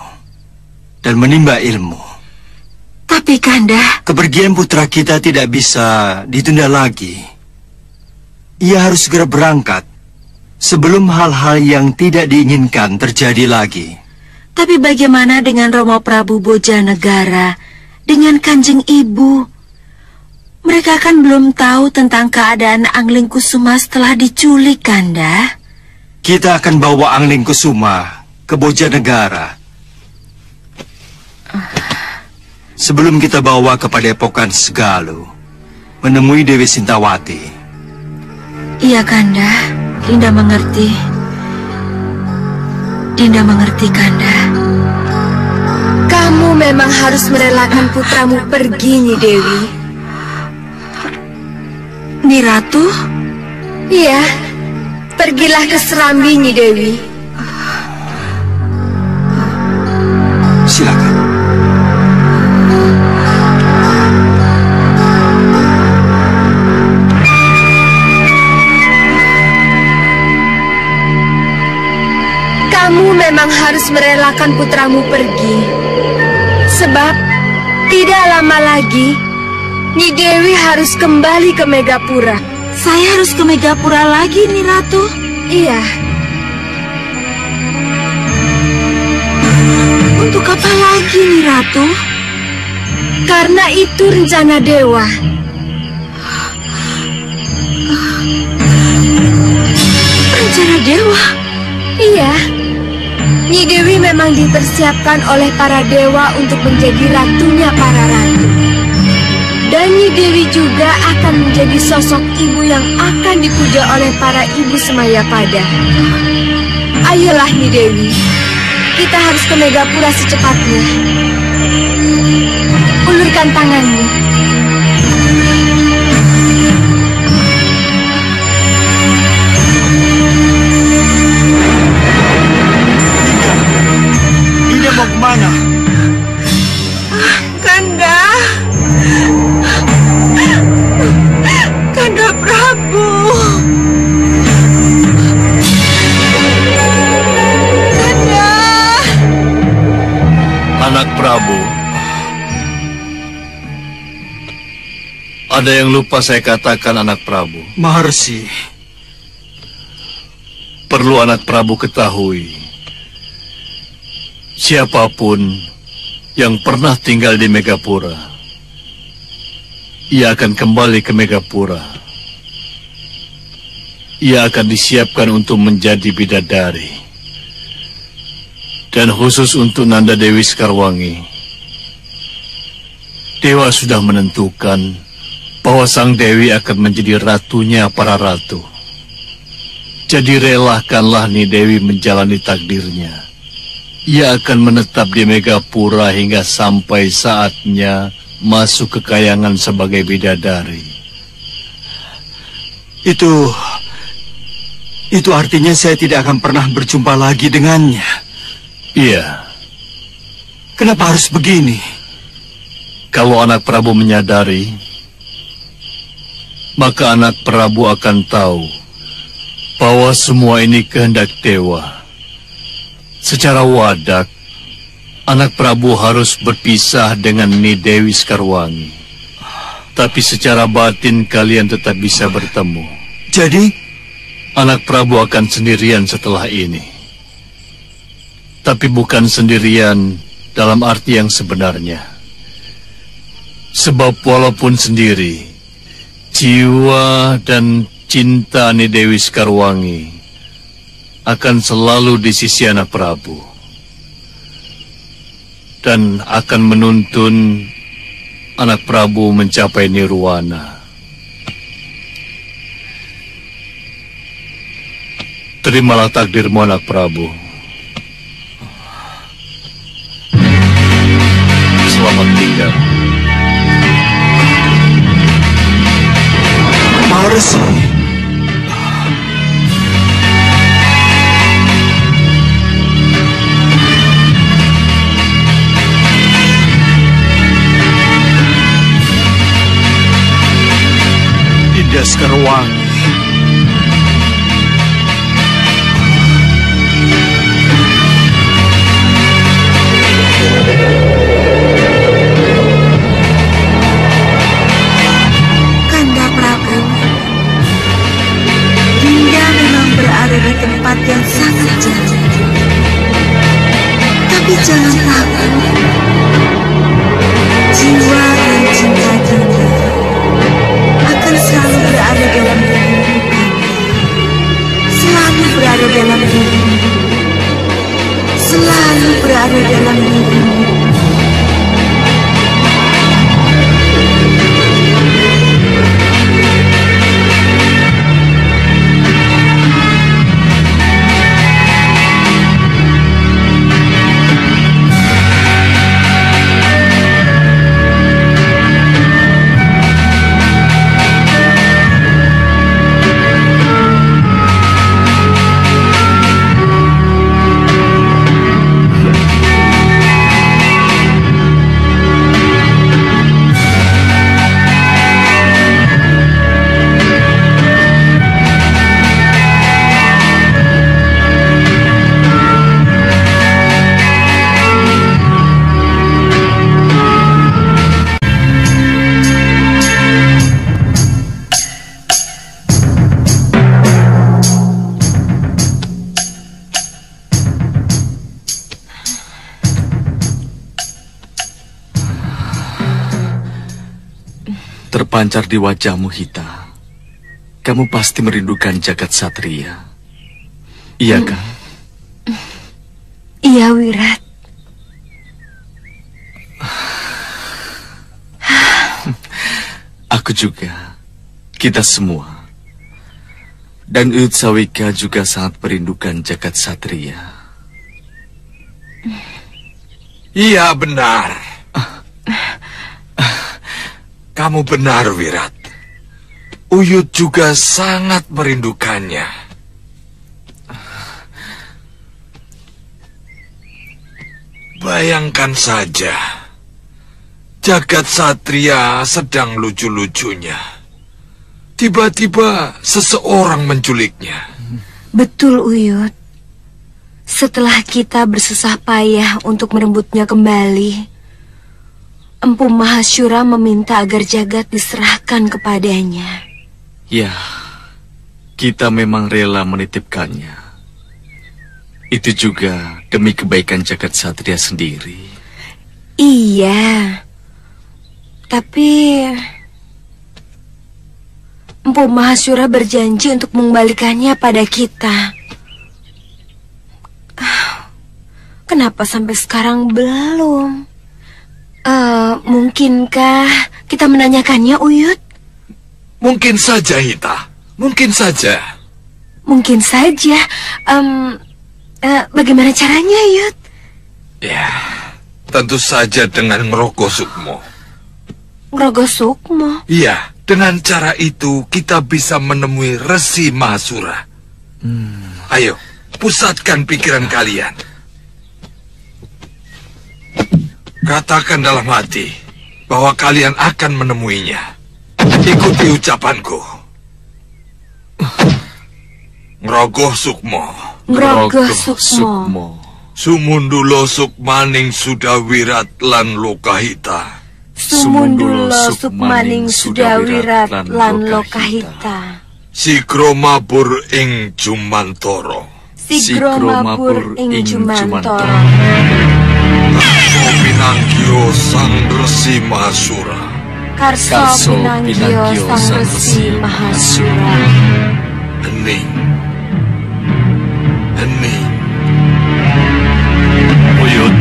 dan menimba ilmu. Tapi, Kanda, kepergian putra kita tidak bisa ditunda lagi. Ia harus segera berangkat sebelum hal-hal yang tidak diinginkan terjadi lagi. Tapi bagaimana dengan Romo Prabu Bojanegara, dengan Kanjeng Ibu? Mereka kan belum tahu tentang keadaan Anglingkusuma setelah diculik, Kanda. Kita akan bawa Anglingkusuma ke Bojanegara sebelum kita bawa ke Padepokan Segalu menemui Dewi Sintawati. Iya, Kanda. Dinda mengerti. Dinda mengerti, Kanda. Kamu memang harus merelakan putramu pergi, Nyi Dewi. Nyi Ratu? Iya, pergilah ke Serambi, Nyi Dewi. Silakan. Kamu memang harus merelakan putramu pergi. Sebab tidak lama lagi Nyi Dewi harus kembali ke Megapura. Saya harus ke Megapura lagi, Nyi Ratu? Iya. Untuk apa lagi, Nyi Ratu? Karena itu rencana Dewa. Rencana Dewa? Iya. Nyi Dewi memang dipersiapkan oleh para dewa untuk menjadi ratunya para ratu. Dan Nyi Dewi juga akan menjadi sosok ibu yang akan dipuja oleh para ibu Semayapada. Ayolah, Nyi Dewi, kita harus ke Megapura secepatnya. Ulurkan tanganmu. Dinda mau kemana? Kanda. Kanda Prabu. Kanda. Anak Prabu, ada yang lupa saya katakan, anak Prabu. Maharsi. Perlu anak Prabu ketahui, siapapun yang pernah tinggal di Megapura, ia akan kembali ke Megapura. Ia akan disiapkan untuk menjadi bidadari. Dan khusus untuk Nanda Dewi Sekarwangi, Dewa sudah menentukan bahwa Sang Dewi akan menjadi ratunya para ratu. Jadi relakanlah Nyi Dewi menjalani takdirnya. Ia akan menetap di Megapura hingga sampai saatnya masuk ke kayangan sebagai bidadari. Itu artinya saya tidak akan pernah berjumpa lagi dengannya. Iya. Kenapa harus begini? Kalau anak Prabu menyadari, maka anak Prabu akan tahu bahwa semua ini kehendak dewa. Secara wadak, anak Prabu harus berpisah dengan Nyi Dewi Sekarwangi. Tapi secara batin kalian tetap bisa bertemu. Jadi, anak Prabu akan sendirian setelah ini. Tapi bukan sendirian dalam arti yang sebenarnya. Sebab walaupun sendiri, jiwa dan cinta Nyi Dewi Sekarwangi akan selalu di sisi anak Prabu. Dan akan menuntun anak Prabu mencapai nirwana. Terimalah takdirmu, anak Prabu. Selamat tinggal. Maharishi. Dinda Sekarwangi. Kanda Prabu, Dinda memang berada di tempat yang sangat jauh. Tapi jangan takut, jiwa dan cinta Dinda akan selalu berada dalam dirimu. Selalu berada dalam dirimu. Selalu berada dalam dirimu. Terpancar di wajahmu, Hita. Kamu pasti merindukan jagat satria. Iya kan? Iya, Wirat. Aku juga. Kita semua. Dan Uyut Sawika juga sangat merindukan jagat satria. Iya, benar. Kamu benar, Wirat. Uyut juga sangat merindukannya. Bayangkan saja, jagat satria sedang lucu-lucunya. Tiba-tiba seseorang menculiknya. Betul, Uyut. Setelah kita bersusah payah untuk merebutnya kembali, Empu Mahasyura meminta agar jagat diserahkan kepadanya. Ya, kita memang rela menitipkannya. Itu juga demi kebaikan jagat satria sendiri. Iya, tapi Empu Mahasyura berjanji untuk mengembalikannya pada kita. Kenapa sampai sekarang belum? Mungkinkah kita menanyakannya, Uyut? Mungkin saja, Hita. Mungkin saja. Mungkin saja. Bagaimana caranya, Uyut? Ya, tentu saja dengan ngerokok Sukmo. Ngrogo Sukmo. Iya, dengan cara itu kita bisa menemui Resi Mahasura. Ayo, pusatkan pikiran kalian. Katakan dalam hati bahwa kalian akan menemuinya. Ikuti ucapanku. Ngrogo Sukmo. Ngrogo Sukmo. Sumundulo Sukmaning Sudawirat lan Lokahita. Sumundulo Sukmaning Sudawirat lan Lokahita. Sigro mabur ing Jumantara. Sigro mabur ing Jumantara. Karso pinanggio Sang Resi Mahasura. Karso pinanggio Sang Resi Mahasura. Hening. Hening. Buyut.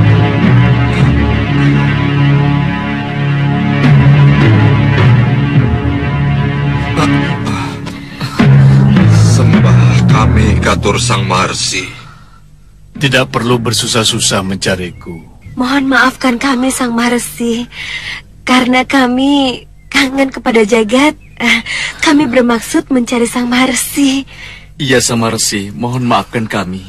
Sembah kami katur Sang Maharsi. Tidak perlu bersusah-susah mencariku. Mohon maafkan kami Sang Maharsi, karena kami kangen kepada jagat. Kami bermaksud mencari Sang Maharsi. Iya, Sang Maharsi, mohon maafkan kami.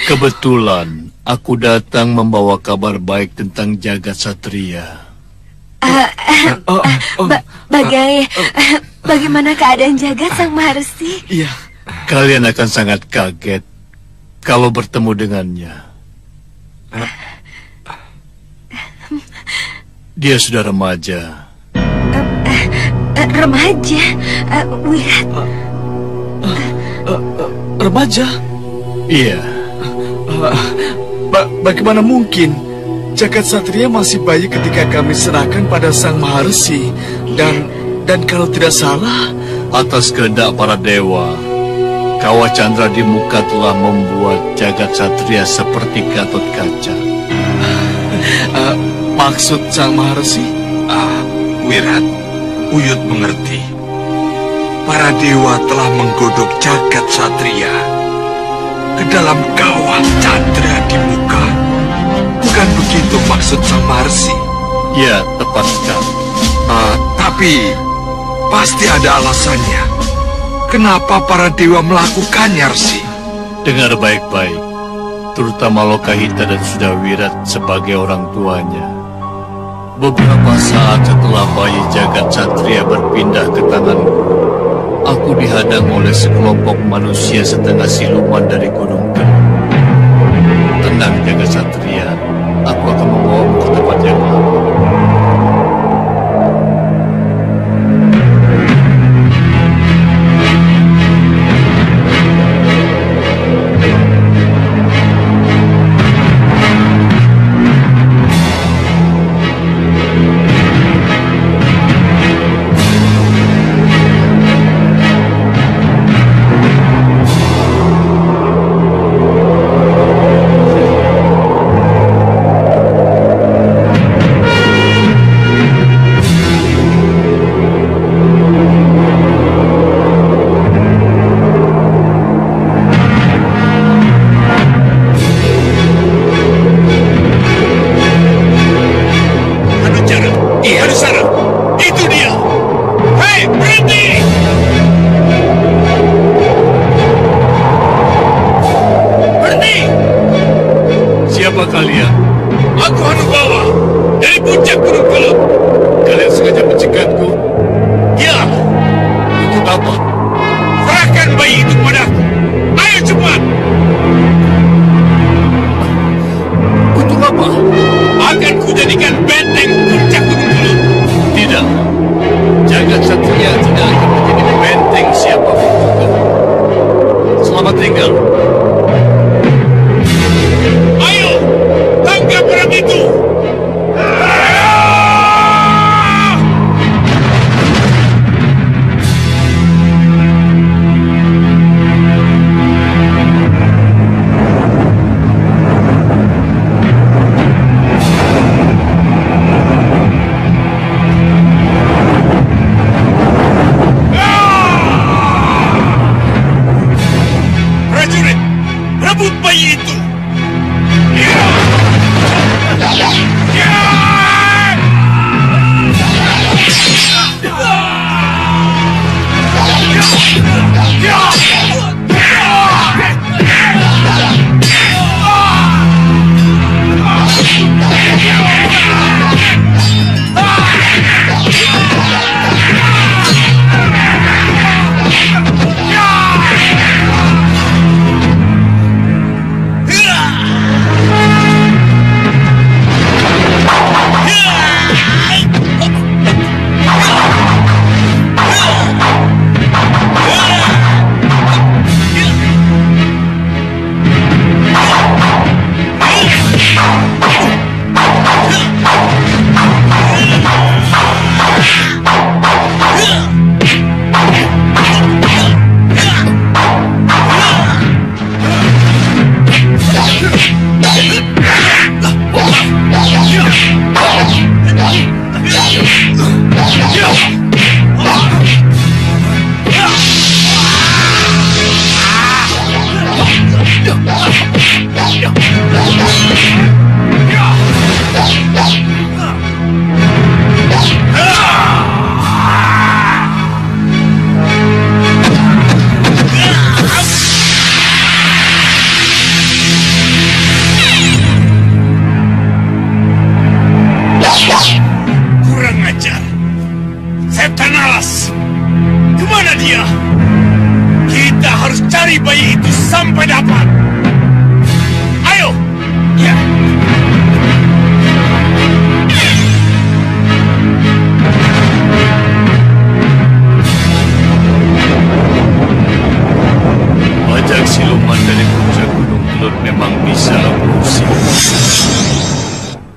Kebetulan aku datang membawa kabar baik tentang jagat satria. Bagaimana keadaan jagat Sang Maharsi? Iya. Kalian akan sangat kaget kalau bertemu dengannya. Dia sudah remaja. Remaja? Wirat? Remaja? Iya. Bagaimana mungkin? Jagat Satria masih bayi ketika kami serahkan pada Sang Maharsi. Dan kalau tidak salah, atas kehendak para dewa, Kawa Chandra di muka telah membuat jagat satria seperti Gatot Kaca. Maksud Sang Maharsi? Wirat, Uyut mengerti. Para dewa telah menggodok jagat satria ke dalam Kawa Chandra di muka. Bukan begitu maksud Sang Maharsi? Ya, tepat sekali. Tapi pasti ada alasannya. Kenapa para dewa melakukannya, Rsi? Dengar baik-baik, terutama Lokahita dan Sudawirat sebagai orang tuanya. Beberapa saat setelah bayi jagat satria berpindah ke tanganku, aku dihadang oleh sekelompok manusia setengah siluman dari Gunung Gendut. Tenang, jagat satria, aku akan membawamu ke tempat yang aman.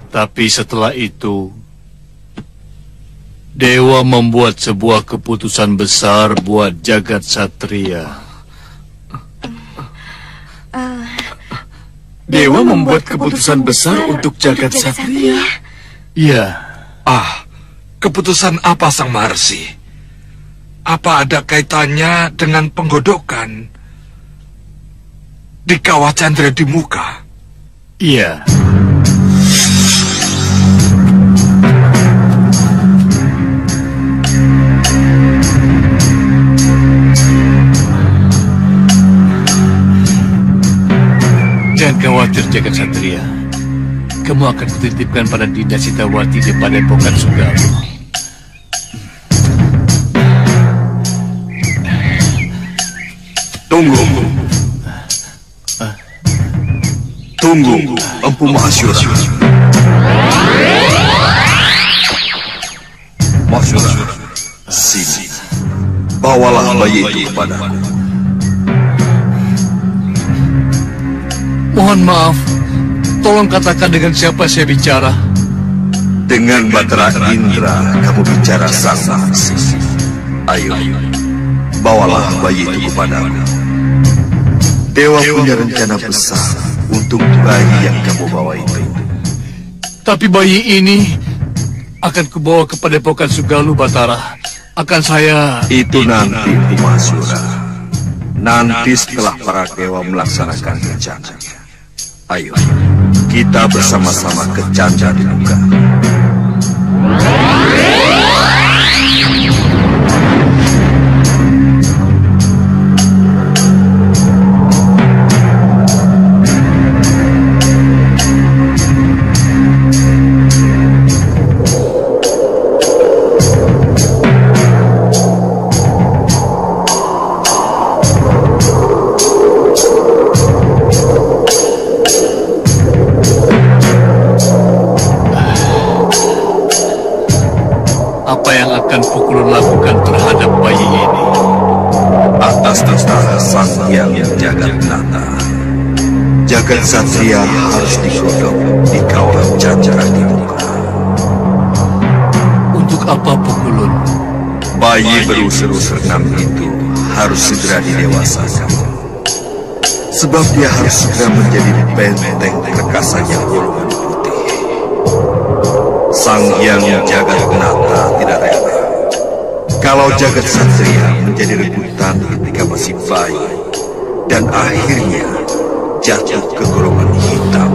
Tapi setelah itu, Dewa membuat sebuah keputusan besar buat jagat satria. Dewa membuat keputusan besar untuk jagat satria. Iya. Keputusan apa, Sang Maharsi? Apa ada kaitannya dengan penggodokan di Kawah Chandra di muka? Iya. Jangan khawatir, jagat satria. Kamu akan kutitipkan pada Dinda Sitawati di Padepokan Sugalo. Tunggu, Empu Mahasura. Mahasura, sini. Bawalah bayi itu kepadaku. Mohon maaf, tolong katakan dengan siapa saya bicara. Dengan Batara Indra kamu bicara, Sang Maharsi. Ayo, bawalah bayi itu kepadaku. Dewa punya rencana besar untuk bayi yang kamu bawa itu. Tapi bayi ini akan kubawa ke Padepokan Sugalo, Batara. Akan saya... Itu nanti, Mahasura. Nanti setelah para dewa melaksanakan rencana. Ayo, kita bersama-sama ke Chandra di muka. Apa yang akan Pukulun lakukan terhadap bayi ini? Atas dasar Sang Hyang Jagatnata, jagat satria harus digodok di Kawah Chandra di muka. Untuk apa, Pukulun? Bayi berusia-usia 6 itu harus segera didewasakan. Sebab dia harus segera menjadi benteng perkasa yang golongan putih. Sang Hyang Jagatnata tidak rela kalau jagat satria menjadi rebutan ketika masih bayi dan akhirnya jatuh ke golongan hitam.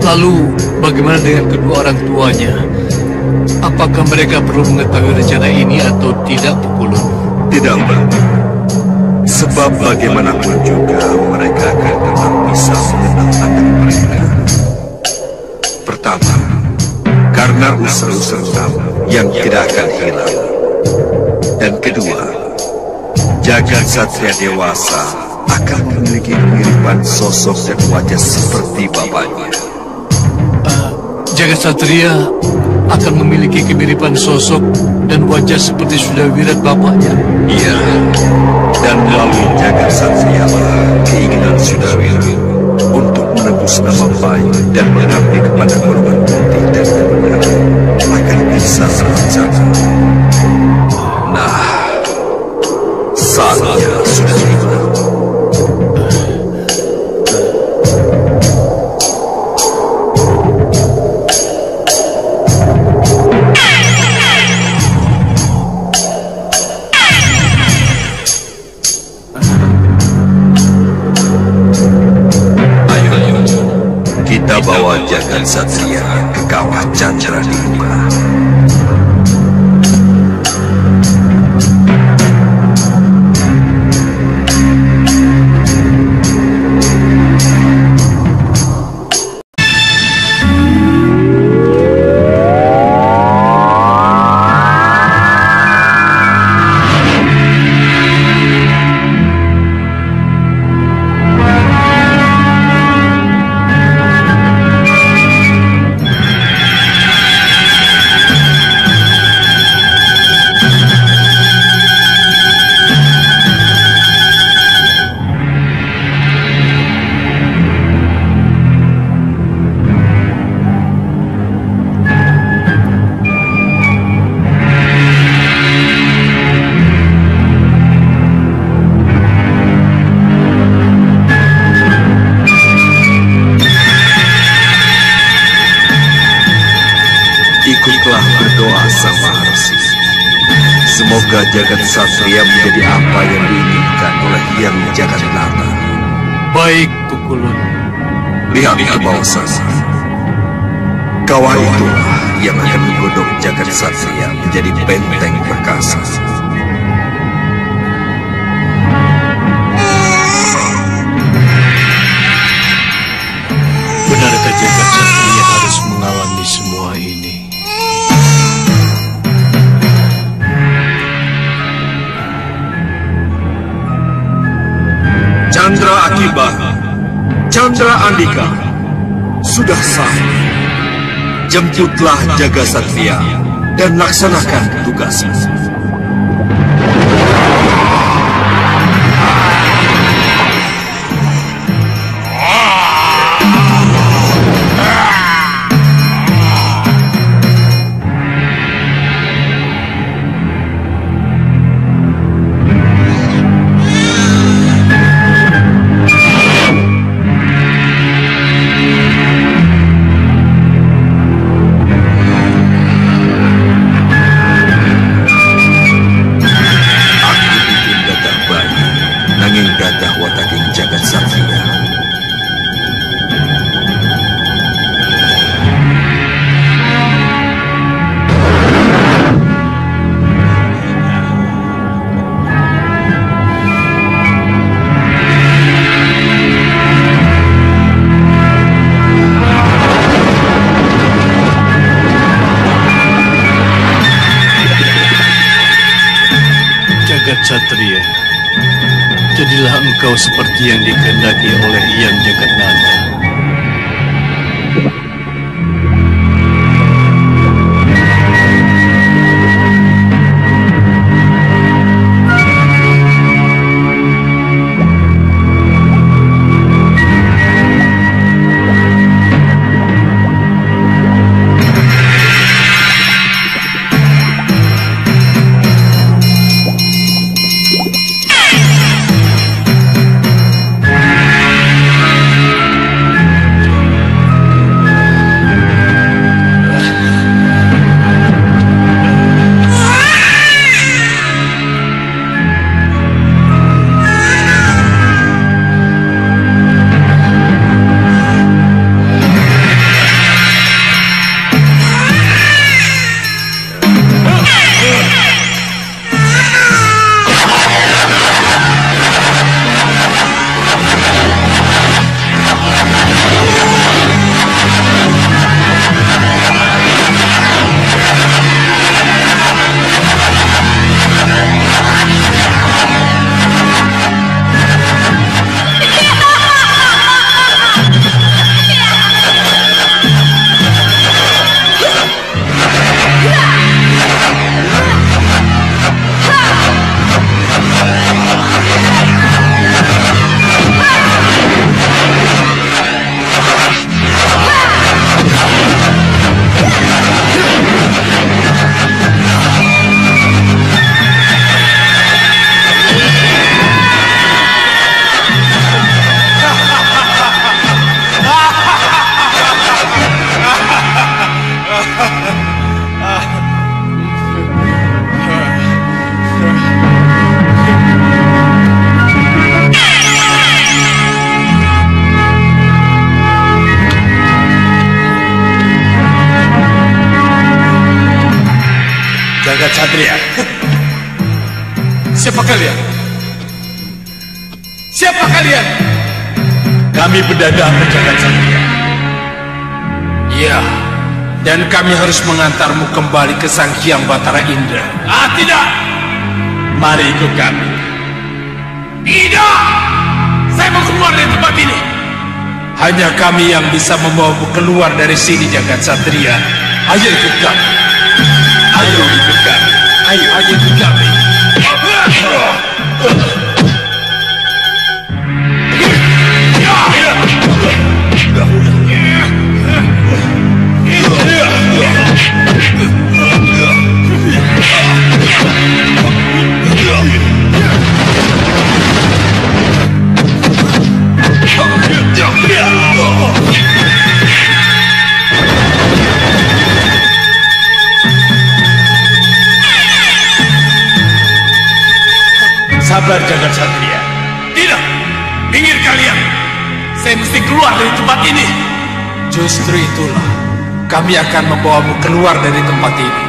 Lalu bagaimana dengan kedua orang tuanya? Apakah mereka perlu mengetahui rencana ini atau tidak, Pukulun? Tidak perlu. Sebab bagaimanapun juga mereka akan tetap bisa mengenal anak mereka. Pertama, karena unsur-unsur yang tidak akan hilang. Dan kedua, jagat satria dewasa akan memiliki kemiripan sosok dan wajah seperti bapaknya. Jagat satria akan memiliki kemiripan sosok dan wajah seperti Sudawirat bapaknya. Iya, dan melalui jagat satria keinginan Sudawirat untuk menebus nama baik dan mengabdi kepada golongan putih dan kebenaran akan bisa tercapai. Nah, saatnya sudah tiba. Kita bawa jagat satria ke Kawah Chandra di muka. Sang Maharesi. Semoga jagat satria menjadi apa yang diinginkan oleh Hyang Jagatnata. Baik, Pukulun. Lihat ke bawah sana. Kawah itulah yang akan menggodok jagat satria menjadi benteng perkasa. Benarkah jagat satria harus mengalami semua ini? Chandra Akiba, Chandra Andika, sudah sah. Jemputlah jagat satria dan laksanakan tugasmu. Satria, jadilah engkau seperti yang dikehendaki oleh Hyang Jagatnata. Jagat Satria. Siapa kalian? Siapa kalian? Kami berdagang ke Jagat Satria. Iya, dan kami harus mengantarmu kembali ke Sang Hyang Batara Indra. Ah, tidak! Mari ikut kami. Tidak! Saya mau keluar dari tempat ini. Hanya kami yang bisa membawamu keluar dari sini, Jagat Satria. Ayo ikut kami. Ayo ikut kami. Ayo ikut kami. sabar, Jagat Satria. Tidak! Minggir kalian! Saya mesti keluar dari tempat ini. Justru itulah kami akan membawamu keluar dari tempat ini.